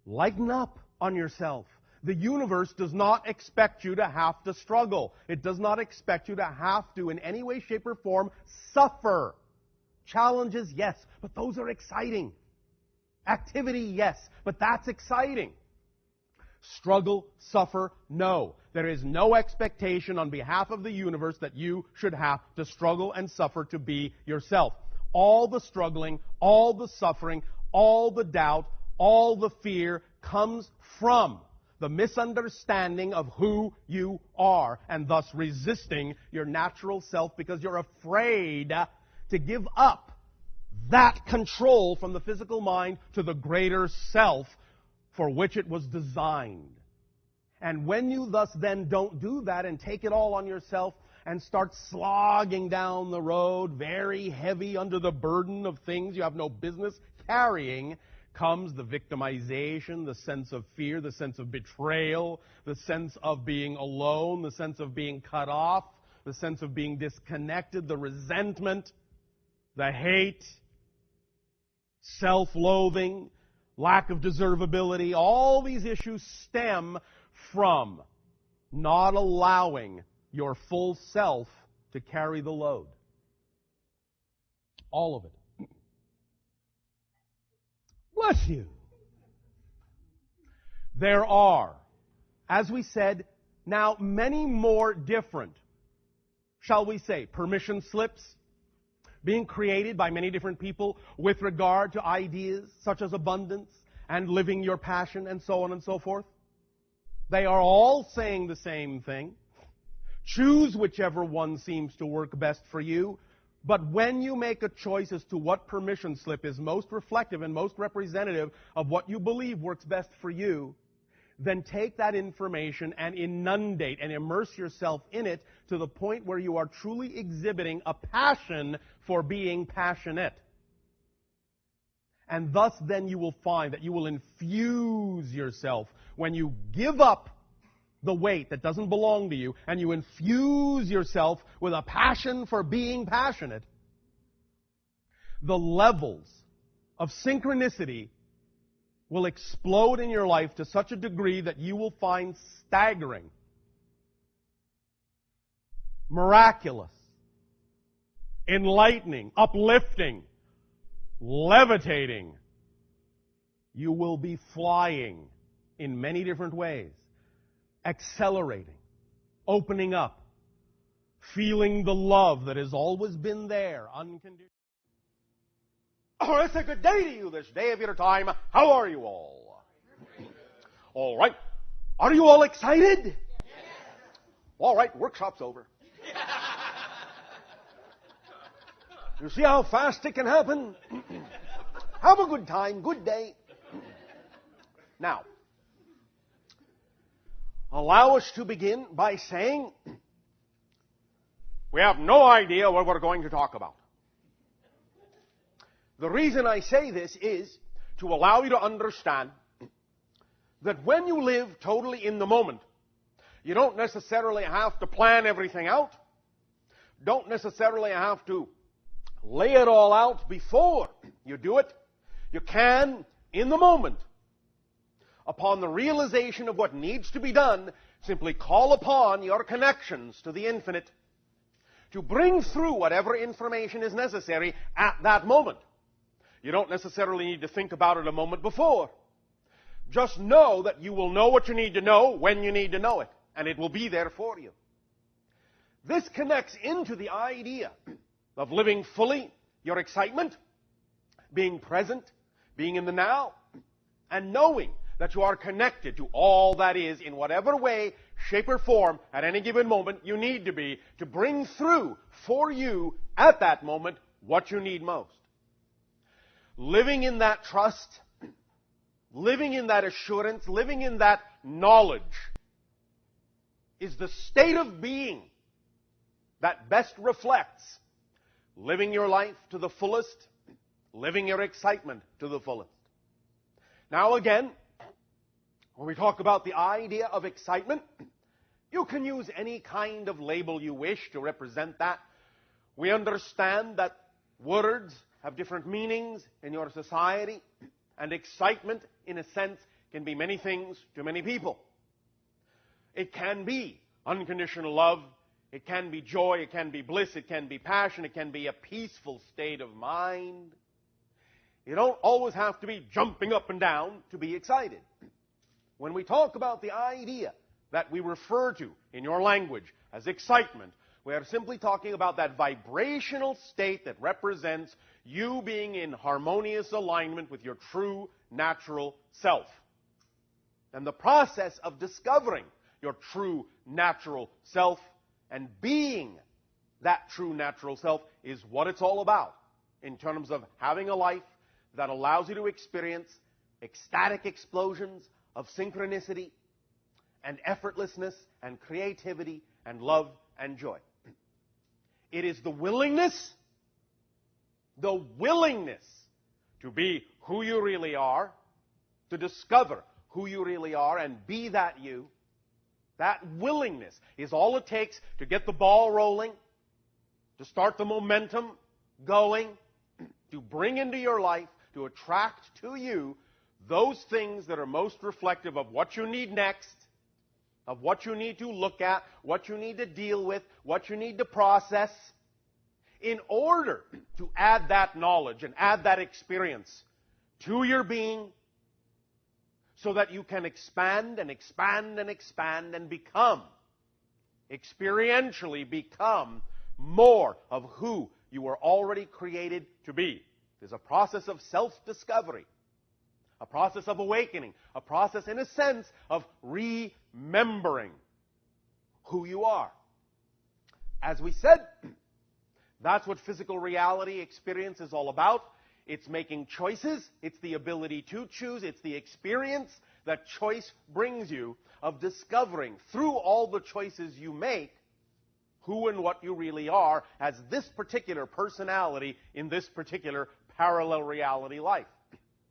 Lighten up on yourself. The universe does not expect you to have to struggle. It does not expect you to have to, in any way, shape, or form, suffer. Challenges, yes, but those are exciting. Activity, yes, but that's exciting. Struggle, suffer, no. There is no expectation on behalf of the universe that you should have to struggle and suffer to be yourself. All the struggling, all the suffering, all the doubt, all the fear comes from the misunderstanding of who you are, and thus resisting your natural self because you're afraid to give up that control from the physical mind to the greater self for which it was designed. And when you thus then don't do that and take it all on yourself and start slogging down the road, very heavy under the burden of things you have no business carrying, comes the victimization, the sense of fear, the sense of betrayal, the sense of being alone, the sense of being cut off, the sense of being disconnected, the resentment, the hate, self-loathing, lack of deservability. All these issues stem from not allowing your full self to carry the load. All of it. Bless you. There are, as we said, now many more different, shall we say, permission slips being created by many different people with regard to ideas such as abundance and living your passion and so on and so forth. They are all saying the same thing. Choose whichever one seems to work best for you. But when you make a choice as to what permission slip is most reflective and most representative of what you believe works best for you, then take that information and inundate and immerse yourself in it to the point where you are truly exhibiting a passion for being passionate. And thus then you will find that you will infuse yourself when you give up the weight that doesn't belong to you, and you infuse yourself with a passion for being passionate, the levels of synchronicity will explode in your life to such a degree that you will find staggering, miraculous, enlightening, uplifting, levitating. You will be flying in many different ways. Accelerating, opening up, feeling the love that has always been there, unconditional. Oh, it's a good day to you this day of your time. How are you all? All right. Are you all excited? Yes. All right, workshop's over. You see how fast it can happen? Have a good time, good day. Now, allow us to begin by saying we have no idea what we're going to talk about. The reason I say this is to allow you to understand that when you live totally in the moment, you don't necessarily have to plan everything out, don't necessarily have to lay it all out before you do it. You can, in the moment, upon the realization of what needs to be done, simply call upon your connections to the infinite to bring through whatever information is necessary at that moment. You don't necessarily need to think about it a moment before. Just know that you will know what you need to know when you need to know it, and it will be there for you. This connects into the idea of living fully your excitement, being present, being in the now, and knowing that you are connected to all that is in whatever way, shape, or form at any given moment you need to be to bring through for you at that moment what you need most. Living in that trust, living in that assurance, living in that knowledge is the state of being that best reflects living your life to the fullest, living your excitement to the fullest. Now again, when we talk about the idea of excitement, you can use any kind of label you wish to represent that. We understand that words have different meanings in your society, and excitement, in a sense, can be many things to many people. It can be unconditional love. It can be joy. It can be bliss. It can be passion. It can be a peaceful state of mind. You don't always have to be jumping up and down to be excited. When we talk about the idea that we refer to in your language as excitement, we are simply talking about that vibrational state that represents you being in harmonious alignment with your true natural self. And the process of discovering your true natural self and being that true natural self is what it's all about in terms of having a life that allows you to experience ecstatic explosions of synchronicity and effortlessness and creativity and love and joy. It is the willingness to be who you really are, to discover who you really are and be that you. That willingness is all it takes to get the ball rolling, to start the momentum going, to bring into your life, to attract to you those things that are most reflective of what you need next, of what you need to look at, what you need to deal with, what you need to process, in order to add that knowledge and add that experience to your being so that you can expand and expand and expand and become, experientially become more of who you were already created to be. There's a process of self-discovery, a process of awakening, a process, in a sense, of remembering who you are. As we said, that's what physical reality experience is all about. It's making choices. It's the ability to choose. It's the experience that choice brings you of discovering through all the choices you make who and what you really are as this particular personality in this particular parallel reality life.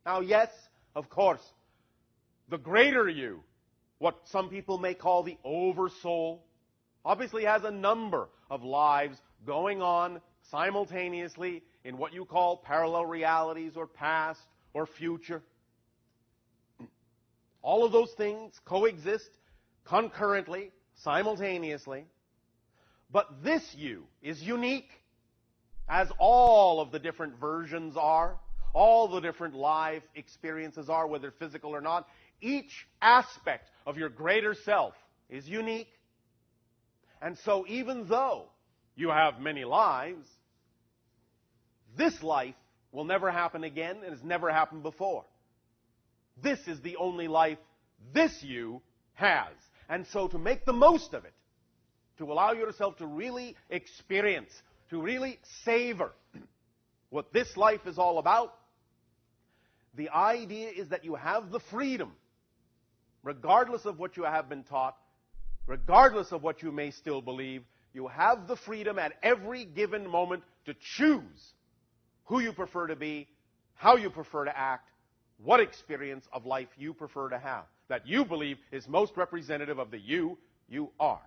Now, yes, of course, the greater you, what some people may call the oversoul, obviously has a number of lives going on simultaneously in what you call parallel realities or past or future. All of those things coexist concurrently, simultaneously. But this you is unique, as all of the different versions are, all the different life experiences are, whether physical or not. Each aspect of your greater self is unique. And so even though you have many lives, this life will never happen again and has never happened before. This is the only life this you has. And so to make the most of it, to allow yourself to really experience, to really savor what this life is all about, the idea is that you have the freedom, regardless of what you have been taught, regardless of what you may still believe, you have the freedom at every given moment to choose who you prefer to be, how you prefer to act, what experience of life you prefer to have, that you believe is most representative of the you are,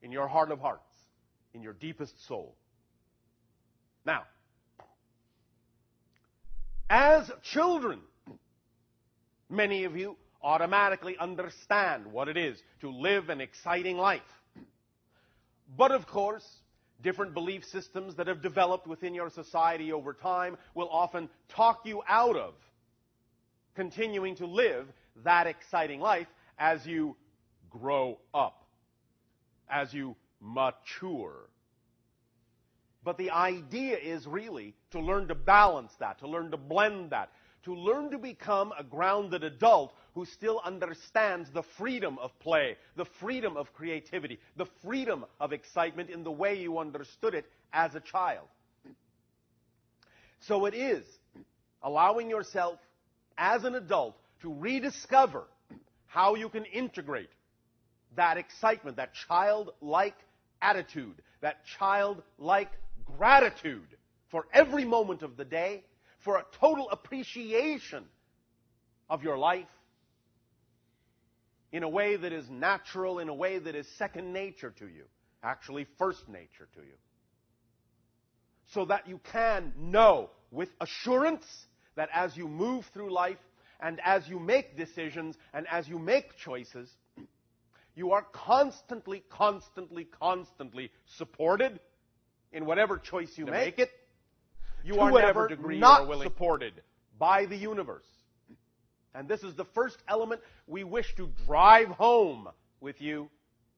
in your heart of hearts, in your deepest soul. Now, as children, many of you automatically understand what it is to live an exciting life. But of course, different belief systems that have developed within your society over time will often talk you out of continuing to live that exciting life as you grow up, as you mature. But the idea is really to learn to balance that, to learn to blend that, to learn to become a grounded adult who still understands the freedom of play, the freedom of creativity, the freedom of excitement in the way you understood it as a child. So it is allowing yourself as an adult to rediscover how you can integrate that excitement, that childlike attitude, that childlike gratitude for every moment of the day, for a total appreciation of your life in a way that is natural, in a way that is second nature to you, actually first nature to you. So that you can know with assurance that as you move through life and as you make decisions and as you make choices, You are constantly, constantly, constantly supported in whatever choice you make it. You are never not supported by the universe. And this is the first element we wish to drive home with you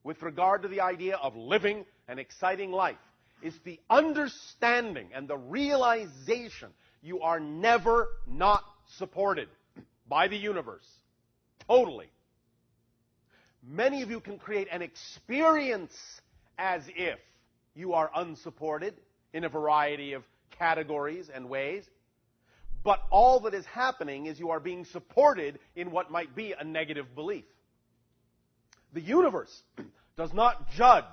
with regard to the idea of living an exciting life, is the understanding and the realization you are never not supported by the universe. Totally. Many of you can create an experience as if you are unsupported in a variety of categories and ways, but all that is happening is you are being supported in what might be a negative belief. The universe does not judge.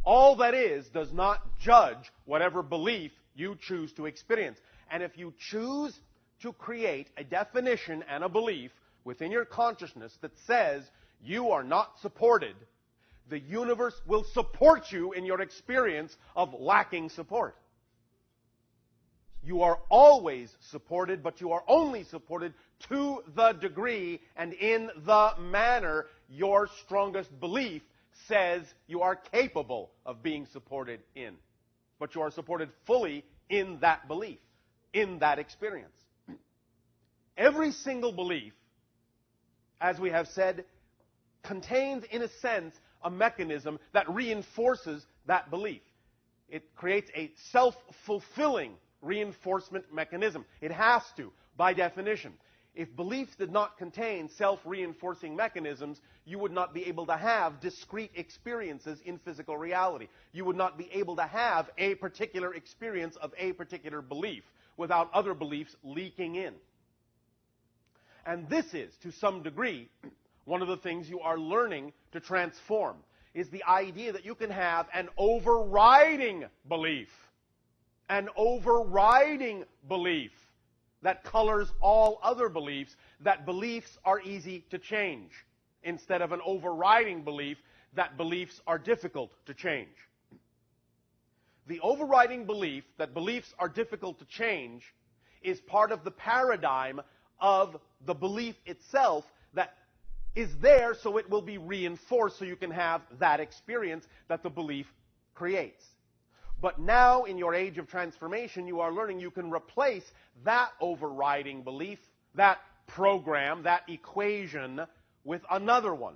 All that is does not judge whatever belief you choose to experience. And if you choose to create a definition and a belief within your consciousness that says you are not supported, the universe will support you in your experience of lacking support. You are always supported, but you are only supported to the degree and in the manner your strongest belief says you are capable of being supported in. But you are supported fully in that belief, in that experience. Every single belief, as we have said, contains, in a sense, a mechanism that reinforces that belief. It creates a self-fulfilling reinforcement mechanism. It has to, by definition. If beliefs did not contain self-reinforcing mechanisms, you would not be able to have discrete experiences in physical reality. You would not be able to have a particular experience of a particular belief without other beliefs leaking in. And this is, to some degree, one of the things you are learning to transform, is the idea that you can have an overriding belief. An overriding belief that colors all other beliefs, that beliefs are easy to change, instead of an overriding belief that beliefs are difficult to change. The overriding belief that beliefs are difficult to change is part of the paradigm of the belief itself that is there so it will be reinforced so you can have that experience that the belief creates. But now, in your age of transformation, you are learning you can replace that overriding belief, that program, that equation, with another one.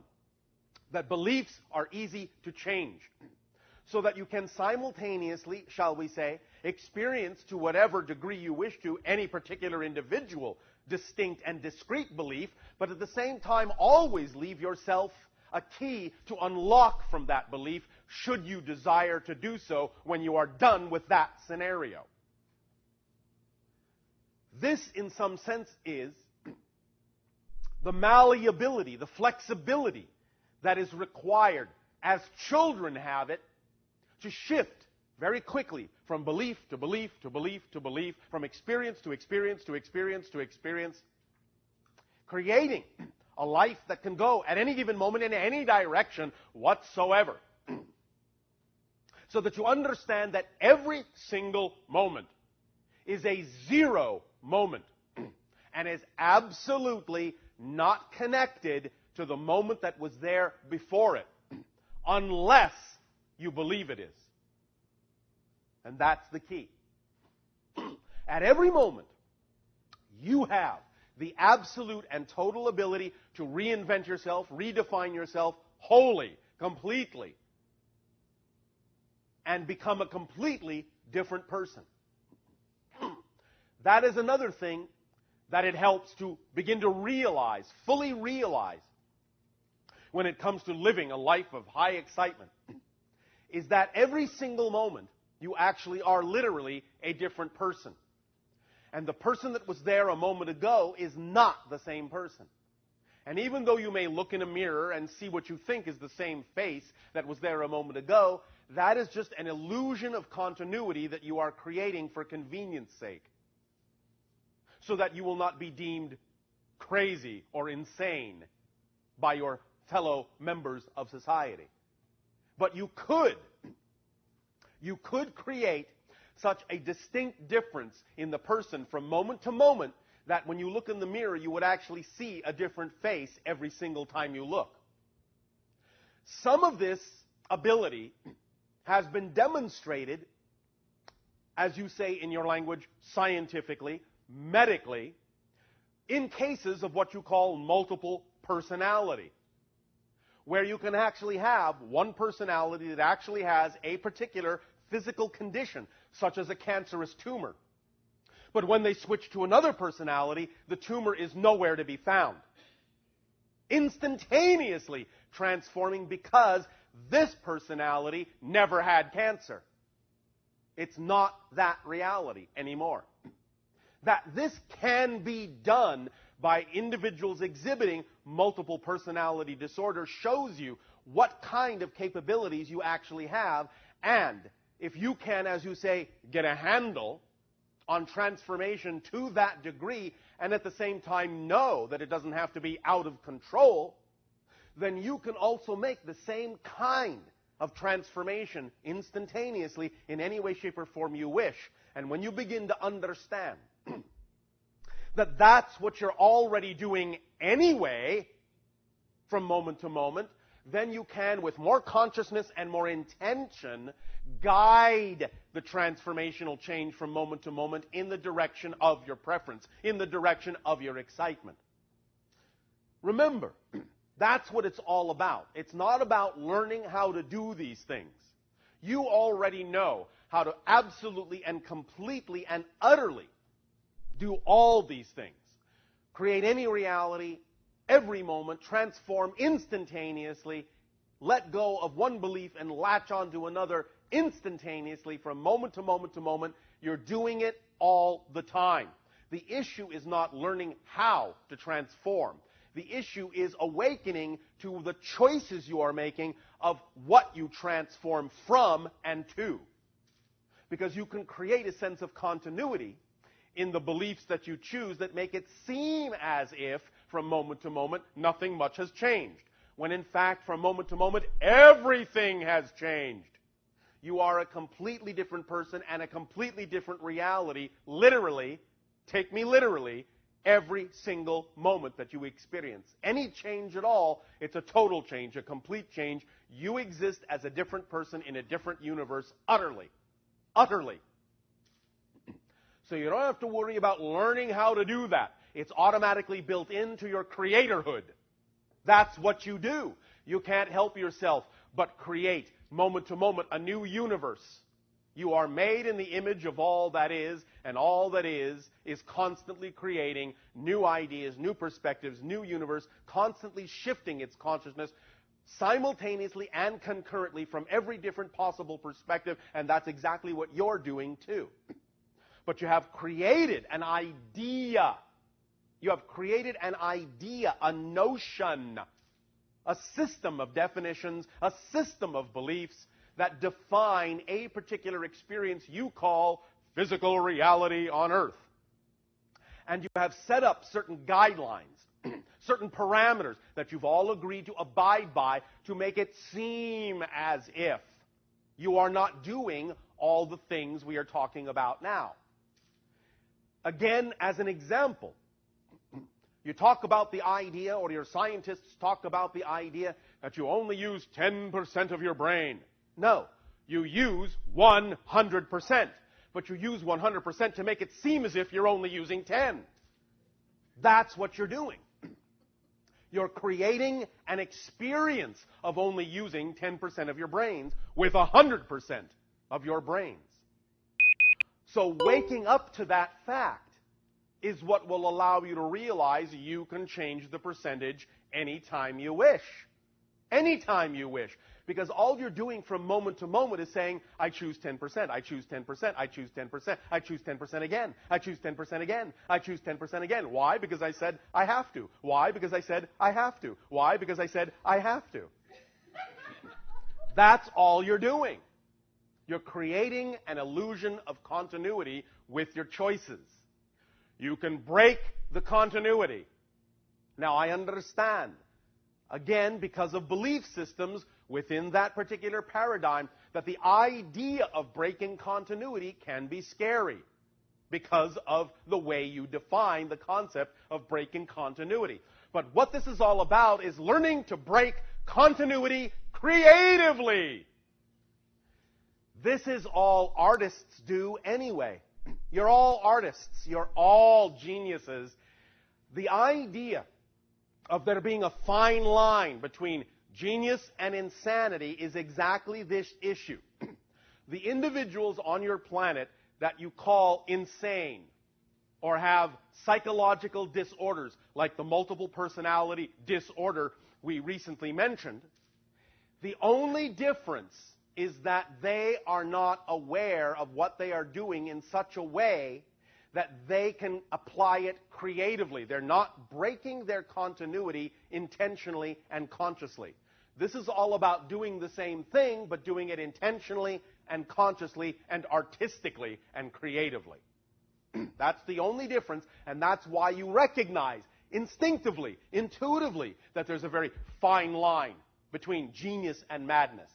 That beliefs are easy to change. So that you can simultaneously, shall we say, experience to whatever degree you wish to any particular individual distinct and discrete belief, but at the same time always leave yourself a key to unlock from that belief, should you desire to do so when you are done with that scenario. This, in some sense, is the malleability, the flexibility that is required as children have it to shift very quickly from belief to belief to belief to belief, from experience to experience to experience to experience, creating a life that can go at any given moment in any direction whatsoever. So that you understand that every single moment is a zero moment and is absolutely not connected to the moment that was there before it, unless you believe it is. And that's the key. At every moment, you have the absolute and total ability to reinvent yourself, redefine yourself wholly, completely, and become a completely different person. That is another thing that it helps to begin to realize, fully realize, when it comes to living a life of high excitement, is that every single moment you actually are literally a different person. And the person that was there a moment ago is not the same person. And even though you may look in a mirror and see what you think is the same face that was there a moment ago, that is just an illusion of continuity that you are creating for convenience sake, so that you will not be deemed crazy or insane by your fellow members of society. But you could create such a distinct difference in the person from moment to moment that when you look in the mirror, you would actually see a different face every single time you look. Some of this ability has been demonstrated, as you say in your language, scientifically, medically, in cases of what you call multiple personality, where you can actually have one personality that actually has a particular physical condition, such as a cancerous tumor. But when they switch to another personality, the tumor is nowhere to be found. Instantaneously transforming because this personality never had cancer. It's not that reality anymore. That this can be done by individuals exhibiting multiple personality disorder shows you what kind of capabilities you actually have, and if you can, as you say, get a handle on transformation to that degree, and at the same time know that it doesn't have to be out of control, then you can also make the same kind of transformation instantaneously in any way, shape, or form you wish. And when you begin to understand that that's what you're already doing anyway, from moment to moment, then you can, with more consciousness and more intention, guide the transformational change from moment to moment in the direction of your preference, in the direction of your excitement. Remember, that's what it's all about. It's not about learning how to do these things. You already know how to absolutely and completely and utterly do all these things. Create any reality, every moment, transform instantaneously, let go of one belief and latch onto another instantaneously from moment to moment to moment. You're doing it all the time. The issue is not learning how to transform. The issue is awakening to the choices you are making of what you transform from and to. Because you can create a sense of continuity in the beliefs that you choose that make it seem as if, from moment to moment, nothing much has changed. When in fact, from moment to moment, everything has changed. You are a completely different person and a completely different reality, literally, take me literally, every single moment that you experience. Any change at all, it's a total change, a complete change. You exist as a different person in a different universe, utterly. Utterly. So you don't have to worry about learning how to do that. It's automatically built into your creatorhood. That's what you do. You can't help yourself but create, moment to moment, a new universe. You are made in the image of all that is, and all that is constantly creating new ideas, new perspectives, new universe, constantly shifting its consciousness simultaneously and concurrently from every different possible perspective, and that's exactly what you're doing too. But you have created an idea. You have created an idea, a notion, a system of definitions, a system of beliefs that define a particular experience you call physical reality on Earth. And you have set up certain guidelines, certain parameters that you've all agreed to abide by to make it seem as if you are not doing all the things we are talking about now. Again, as an example, you talk about the idea, or your scientists talk about the idea that you only use 10% of your brain. No, you use 100%. But you use 100% to make it seem as if you're only using 10. That's what you're doing. You're creating an experience of only using 10% of your brains with 100% of your brains. So waking up to that fact is what will allow you to realize you can change the percentage anytime you wish. Anytime you wish. Because all you're doing from moment to moment is saying, I choose 10%, I choose 10%, I choose 10%, I choose 10% again, I choose 10% again, I choose 10% again. Why? Because I said I have to. Why? Because I said I have to. Why? Because I said I have to. That's all you're doing. You're creating an illusion of continuity with your choices. You can break the continuity. Now, I understand, again, because of belief systems within that particular paradigm, that the idea of breaking continuity can be scary because of the way you define the concept of breaking continuity. But what this is all about is learning to break continuity creatively. This is all artists do anyway. You're all artists. You're all geniuses. The idea of there being a fine line between genius and insanity is exactly this issue. The individuals on your planet that you call insane or have psychological disorders, like the multiple personality disorder we recently mentioned, the only difference is that they are not aware of what they are doing in such a way that they can apply it creatively. They're not breaking their continuity intentionally and consciously. This is all about doing the same thing, but doing it intentionally and consciously and artistically and creatively. That's the only difference, and that's why you recognize instinctively, intuitively, that there's a very fine line between genius and madness.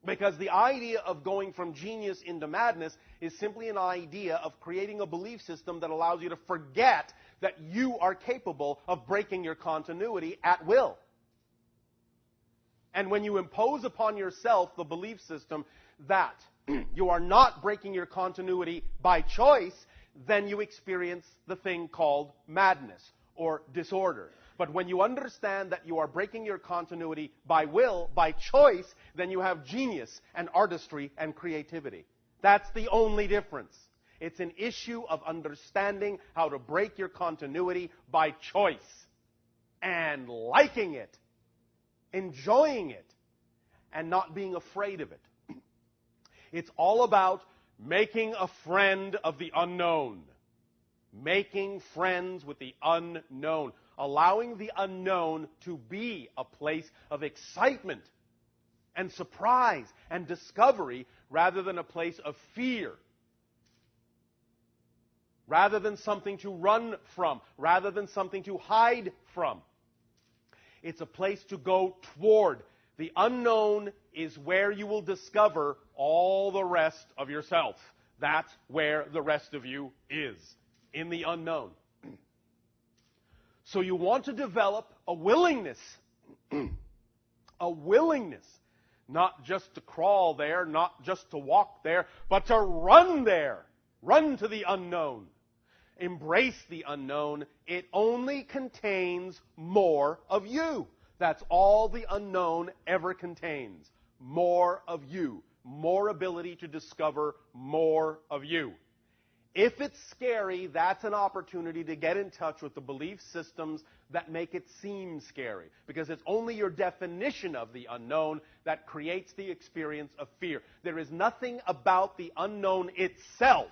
Because the idea of going from genius into madness is simply an idea of creating a belief system that allows you to forget that you are capable of breaking your continuity at will. And when you impose upon yourself the belief system that you are not breaking your continuity by choice, then you experience the thing called madness or disorder. But when you understand that you are breaking your continuity by will, by choice, then you have genius and artistry and creativity. That's the only difference. It's an issue of understanding how to break your continuity by choice and liking it, enjoying it, and not being afraid of it. It's all about making a friend of the unknown. Making friends with the unknown. Allowing the unknown to be a place of excitement and surprise and discovery rather than a place of fear. Rather than something to run from. Rather than something to hide from. It's a place to go toward. The unknown is where you will discover all the rest of yourself. That's where the rest of you is. In the unknown. So you want to develop a willingness. A willingness. Not just to crawl there, not just to walk there, but to run there. Run to the unknown. Embrace the unknown. It only contains more of you. That's all the unknown ever contains. More of you. More ability to discover more of you. If it's scary, that's an opportunity to get in touch with the belief systems that make it seem scary. Because it's only your definition of the unknown that creates the experience of fear. There is nothing about the unknown itself.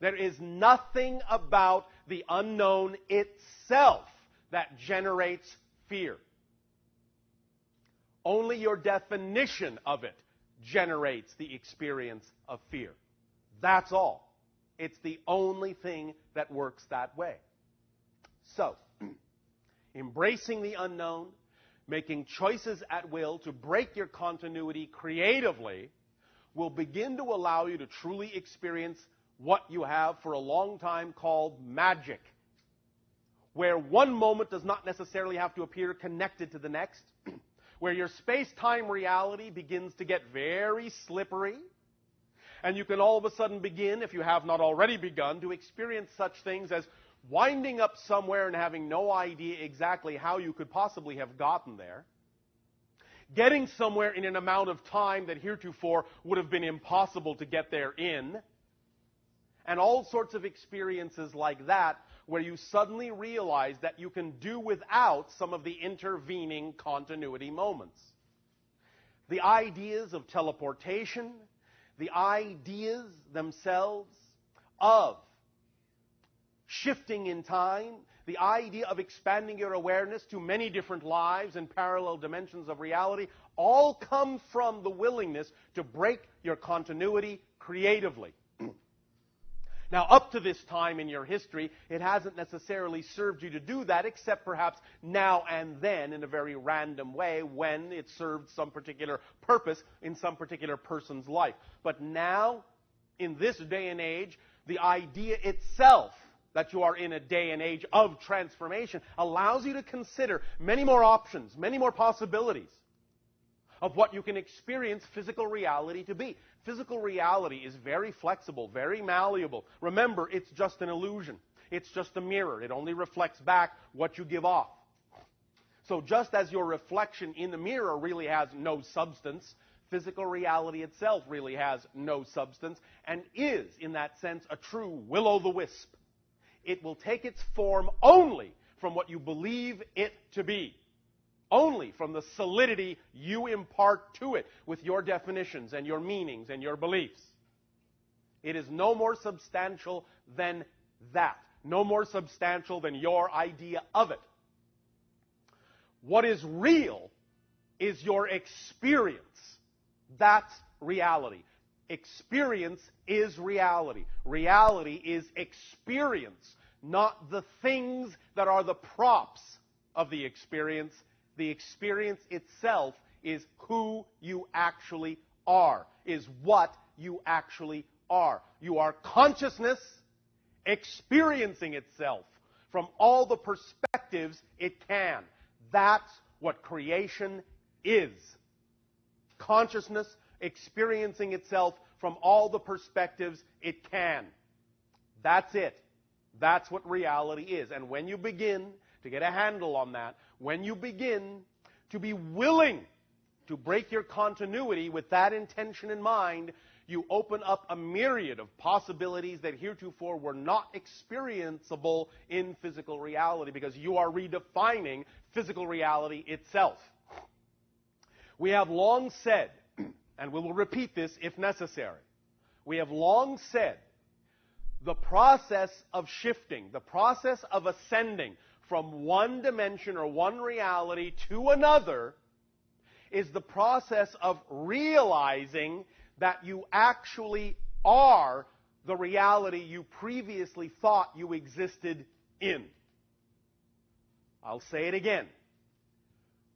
There is nothing about the unknown itself that generates fear. Only your definition of it generates the experience of fear. That's all. It's the only thing that works that way. So, embracing the unknown, making choices at will to break your continuity creatively will begin to allow you to truly experience what you have for a long time called magic, where one moment does not necessarily have to appear connected to the next, where your space-time reality begins to get very slippery, and you can all of a sudden begin, if you have not already begun, to experience such things as winding up somewhere and having no idea exactly how you could possibly have gotten there, getting somewhere in an amount of time that heretofore would have been impossible to get there in, and all sorts of experiences like that where you suddenly realize that you can do without some of the intervening continuity moments. The ideas of teleportation, the ideas themselves of shifting in time, the idea of expanding your awareness to many different lives and parallel dimensions of reality, all come from the willingness to break your continuity creatively. Now, up to this time in your history, it hasn't necessarily served you to do that, except perhaps now and then in a very random way when it served some particular purpose in some particular person's life. But now, in this day and age, the idea itself that you are in a day and age of transformation, allows you to consider many more options, many more possibilities of what you can experience physical reality to be. Physical reality is very flexible, very malleable. Remember, it's just an illusion. It's just a mirror. It only reflects back what you give off. So just as your reflection in the mirror really has no substance, physical reality itself really has no substance and is, in that sense, a true will-o'-the-wisp. It will take its form only from what you believe it to be, only from the solidity you impart to it with your definitions and your meanings and your beliefs. It is no more substantial than that, no more substantial than your idea of it. What is real is your experience. That's reality. Experience is reality. Reality is experience, not the things that are the props of the experience. The experience itself is who you actually are, is what you actually are. You are consciousness experiencing itself from all the perspectives it can. That's what creation is. Consciousness experiencing itself from all the perspectives it can. That's it. That's what reality is. And when you begin to get a handle on that, when you begin to be willing to break your continuity with that intention in mind, you open up a myriad of possibilities that heretofore were not experienceable in physical reality, because you are redefining physical reality itself. We have long said, and we will repeat this if necessary, we have long said the process of shifting, the process of ascending from one dimension or one reality to another is the process of realizing that you actually are the reality you previously thought you existed in. I'll say it again.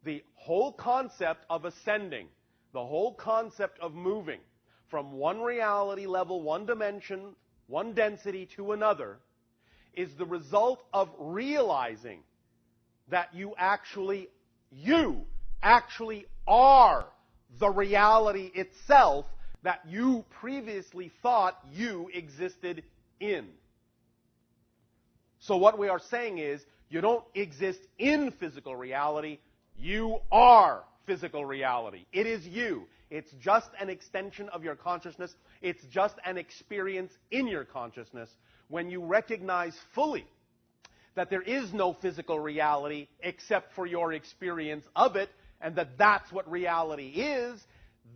The whole concept of ascending, the whole concept of moving from one reality level, one dimension, one density to another, is the result of realizing that you actually are the reality itself that you previously thought you existed in. So what we are saying is, you don't exist in physical reality, you are physical reality. It is you. It's just an extension of your consciousness. It's just an experience in your consciousness. When you recognize fully that there is no physical reality except for your experience of it, and that that's what reality is,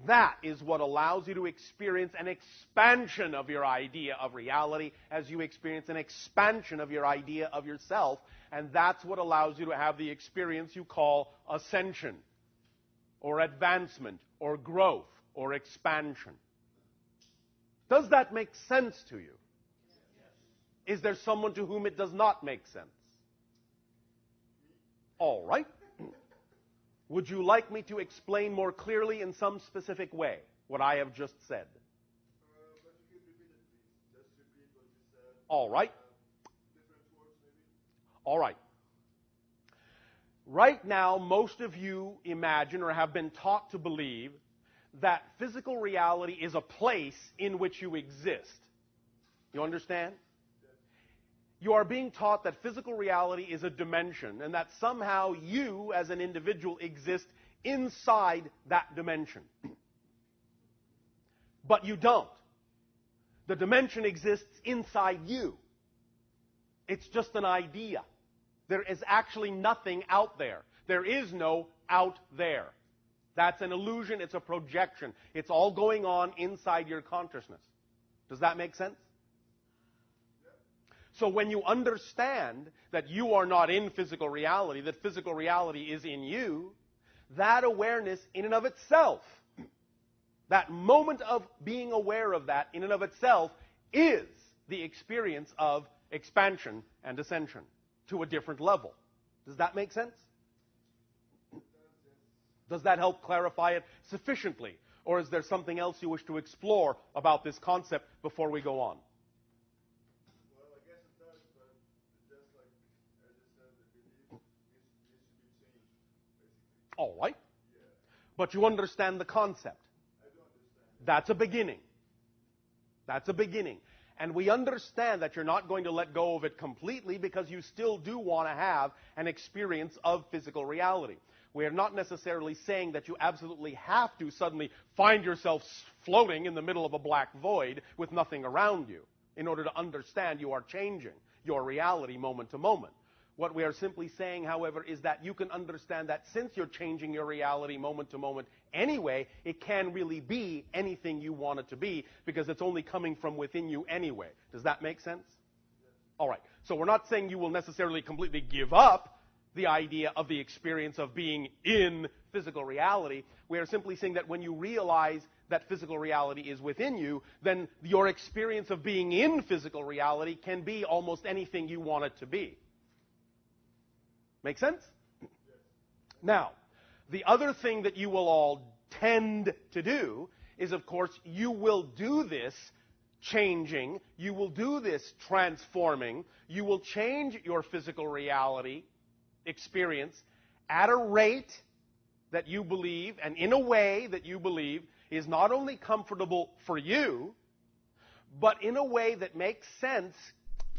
that is what allows you to experience an expansion of your idea of reality as you experience an expansion of your idea of yourself. And that's what allows you to have the experience you call ascension, or advancement, or growth, or expansion. Does that make sense to you? Is there someone to whom it does not make sense? All right. Would you like me to explain more clearly in some specific way what I have just said? But you can repeat it, please. Just repeat what you said. All right. Different words, maybe. All right. Right now, most of you imagine or have been taught to believe that physical reality is a place in which you exist. You understand? You are being taught that physical reality is a dimension, and that somehow you, as an individual, exist inside that dimension. But you don't. The dimension exists inside you. It's just an idea. There is actually nothing out there. There is no out there. That's an illusion. It's a projection. It's all going on inside your consciousness. Does that make sense? So when you understand that you are not in physical reality, that physical reality is in you, that awareness in and of itself, that moment of being aware of that in and of itself, is the experience of expansion and ascension to a different level. Does that make sense? Does that help clarify it sufficiently? Or is there something else you wish to explore about this concept before we go on? Well, I guess it does, but All right. But you understand the concept. That's a beginning. That's a beginning. And we understand that you're not going to let go of it completely because you still do want to have an experience of physical reality. We are not necessarily saying that you absolutely have to suddenly find yourself floating in the middle of a black void with nothing around you in order to understand you are changing your reality moment to moment. What we are simply saying, however, is that you can understand that since you're changing your reality moment to moment anyway, it can really be anything you want it to be because it's only coming from within you anyway. Does that make sense? All right. So we're not saying you will necessarily completely give up the idea of the experience of being in physical reality. We are simply saying that when you realize that physical reality is within you, then your experience of being in physical reality can be almost anything you want it to be. Make sense? Now, the other thing that you will all tend to do is, of course, you will do this changing, you will do this transforming, you will change your physical reality experience at a rate that you believe and in a way that you believe is not only comfortable for you, but in a way that makes sense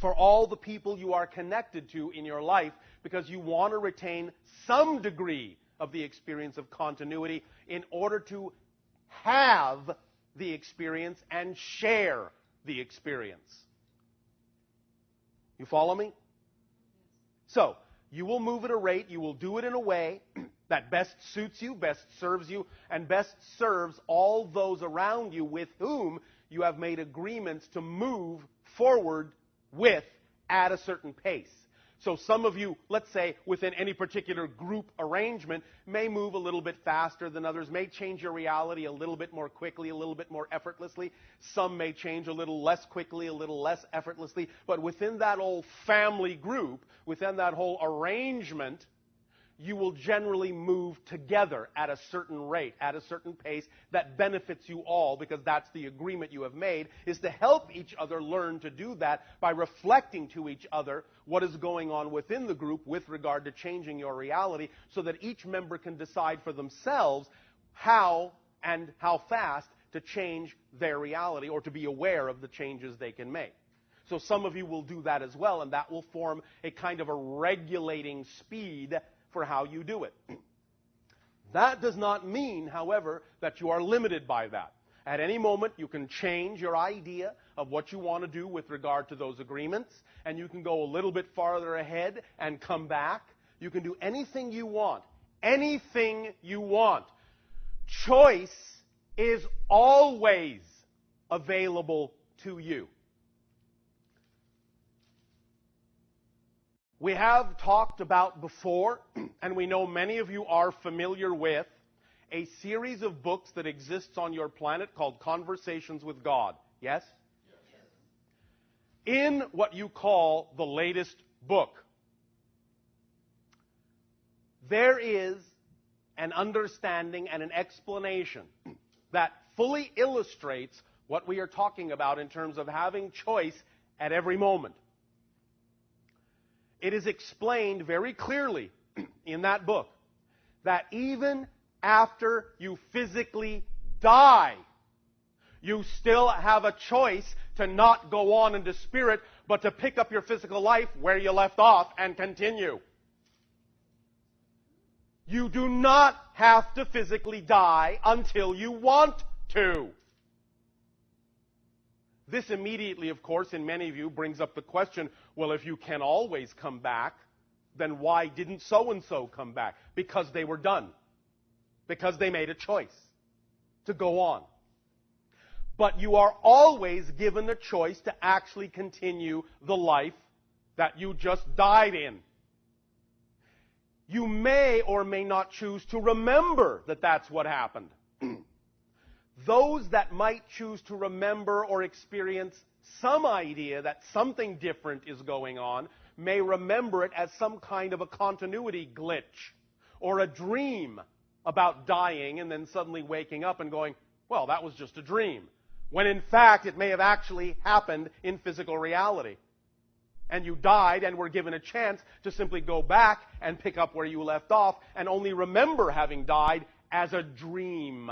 for all the people you are connected to in your life, because you want to retain some degree of the experience of continuity in order to have the experience and share the experience. You follow me? So, you will move at a rate, you will do it in a way that best suits you, best serves you, and best serves all those around you with whom you have made agreements to move forward with at a certain pace. So some of you, let's say, within any particular group arrangement, may move a little bit faster than others, may change your reality a little bit more quickly, a little bit more effortlessly. Some may change a little less quickly, a little less effortlessly. But within that whole family group, within that whole arrangement, you will generally move together at a certain rate, at a certain pace that benefits you all, because that's the agreement you have made, is to help each other learn to do that by reflecting to each other what is going on within the group with regard to changing your reality, so that each member can decide for themselves how and how fast to change their reality or to be aware of the changes they can make. So some of you will do that as well, and that will form a kind of a regulating speed for how you do it. That does not mean, however, that you are limited by that. At any moment, you can change your idea of what you want to do with regard to those agreements, and you can go a little bit farther ahead and come back. You can do anything you want. Anything you want. Choice is always available to you. We have talked about before, and we know many of you are familiar with, a series of books that exists on your planet called Conversations with God. Yes? Yes. In what you call the latest book, there is an understanding and an explanation that fully illustrates what we are talking about in terms of having choice at every moment. It is explained very clearly in that book that even after you physically die, you still have a choice to not go on into spirit, but to pick up your physical life where you left off and continue. You do not have to physically die until you want to. This immediately, of course, in many of you brings up the question, well, if you can always come back, then why didn't so-and-so come back? Because they were done. Because they made a choice to go on. But you are always given the choice to actually continue the life that you just died in. You may or may not choose to remember that that's what happened. Those that might choose to remember or experience some idea that something different is going on may remember it as some kind of a continuity glitch or a dream about dying and then suddenly waking up and going, well, that was just a dream, when in fact it may have actually happened in physical reality. and you died and were given a chance to simply go back and pick up where you left off and only remember having died as a dream,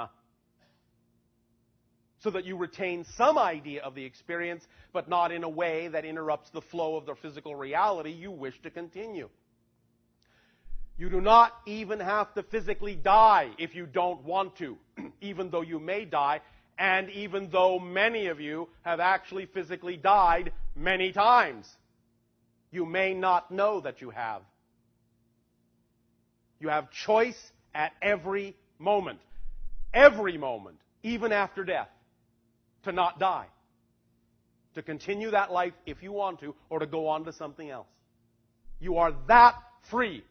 so that you retain some idea of the experience, but not in a way that interrupts the flow of the physical reality you wish to continue. You do not even have to physically die if you don't want to, even though you may die, and even though many of you have actually physically died many times. You may not know that you have. You have choice at every moment, even after death, to not die, to continue that life if you want to, or to go on to something else. You are that free.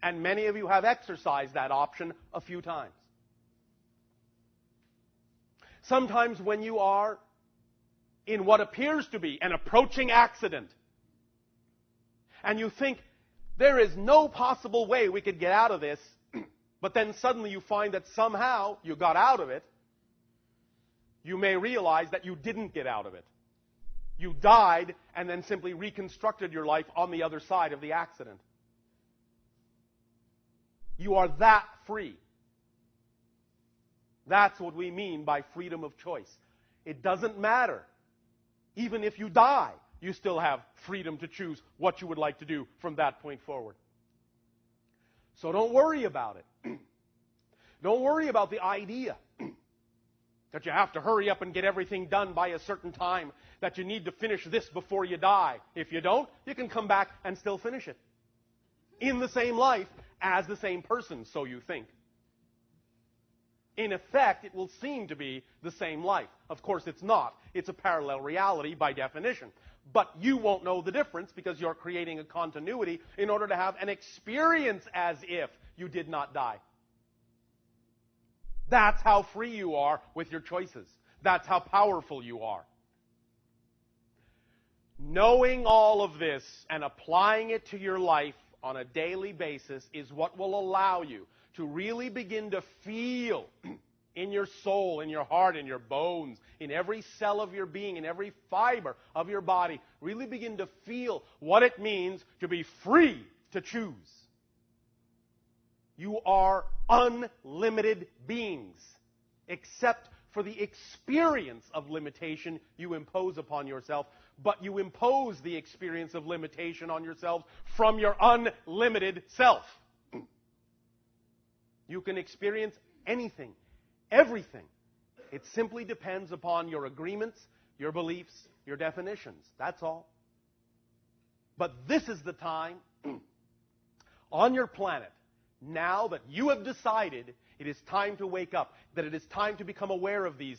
And many of you have exercised that option a few times. Sometimes when you are in what appears to be an approaching accident, and you think, there is no possible way we could get out of this, but then suddenly you find that somehow you got out of it, you may realize that you didn't get out of it. You died and then simply reconstructed your life on the other side of the accident. You are that free. That's what we mean by freedom of choice. It doesn't matter. Even if you die, you still have freedom to choose what you would like to do from that point forward. So don't worry about it. Don't worry about the idea that you have to hurry up and get everything done by a certain time, that you need to finish this before you die. If you don't, you can come back and still finish it. In the same life as the same person, so you think. In effect, it will seem to be the same life. Of course, it's not. It's a parallel reality by definition. But you won't know the difference because you're creating a continuity in order to have an experience as if you did not die. That's how free you are with your choices. That's how powerful you are. Knowing all of this and applying it to your life on a daily basis is what will allow you to really begin to feel in your soul, in your heart, in your bones, in every cell of your being, in every fiber of your body, really begin to feel what it means to be free to choose. You are unlimited beings, except for the experience of limitation you impose upon yourself, but you impose the experience of limitation on yourselves from your unlimited self. You can experience anything, everything. It simply depends upon your agreements, your beliefs, your definitions. That's all. But this is the time on your planet, now that you have decided it is time to wake up, that it is time to become aware of these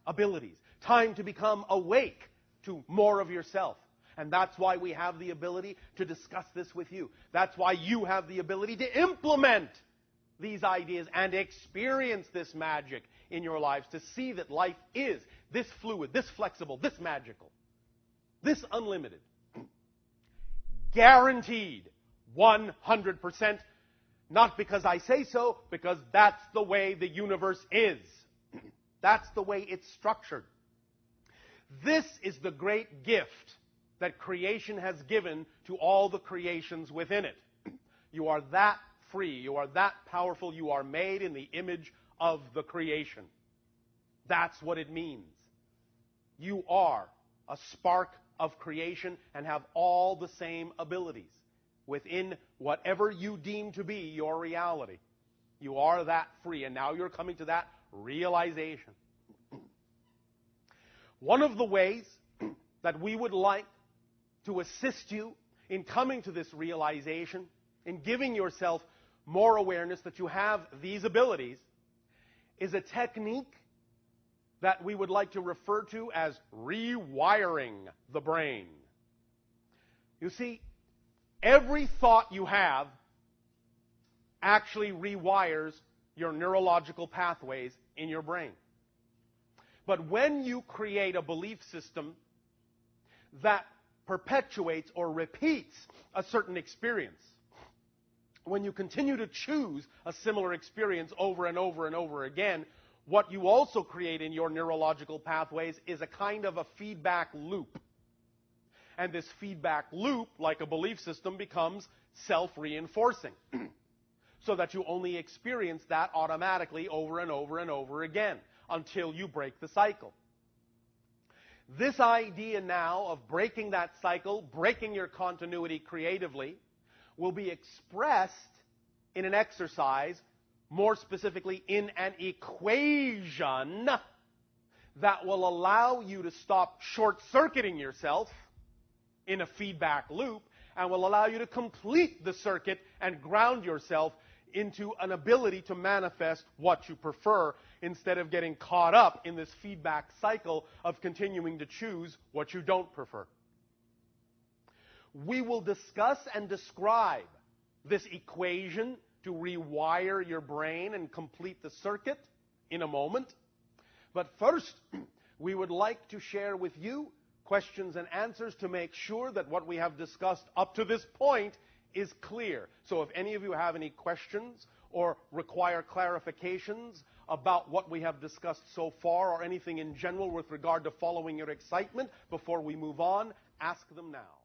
abilities, time to become awake to more of yourself. And that's why we have the ability to discuss this with you. That's why you have the ability to implement these ideas and experience this magic in your lives, to see that life is this fluid, this flexible, this magical, this unlimited. Guaranteed 100%. Not because I say so, because that's the way the universe is. That's the way it's structured. This is the great gift that creation has given to all the creations within it. You are that free. You are that powerful. You are made in the image of the creation. That's what it means. You are a spark of creation and have all the same abilities within whatever you deem to be your reality. You are that free, and now you're coming to that realization. One of the ways that we would like to assist you in coming to this realization, in giving yourself more awareness that you have these abilities, is a technique that we would like to refer to as rewiring the brain. You see, every thought you have actually rewires your neurological pathways in your brain. But when you create a belief system that perpetuates or repeats a certain experience, when you continue to choose a similar experience over and over and over again, what you also create in your neurological pathways is a kind of a feedback loop. And this feedback loop, like a belief system, becomes self-reinforcing. So that you only experience that automatically over and over and over again until you break the cycle. This idea now of breaking that cycle, breaking your continuity creatively, will be expressed in an exercise, more specifically in an equation that will allow you to stop short-circuiting yourself in a feedback loop and will allow you to complete the circuit and ground yourself into an ability to manifest what you prefer instead of getting caught up in this feedback cycle of continuing to choose what you don't prefer. We will discuss and describe this equation to rewire your brain and complete the circuit in a moment. But first, we would like to share with you questions and answers to make sure that what we have discussed up to this point is clear. So if any of you have any questions or require clarifications about what we have discussed so far or anything in general with regard to following your excitement before we move on, ask them now.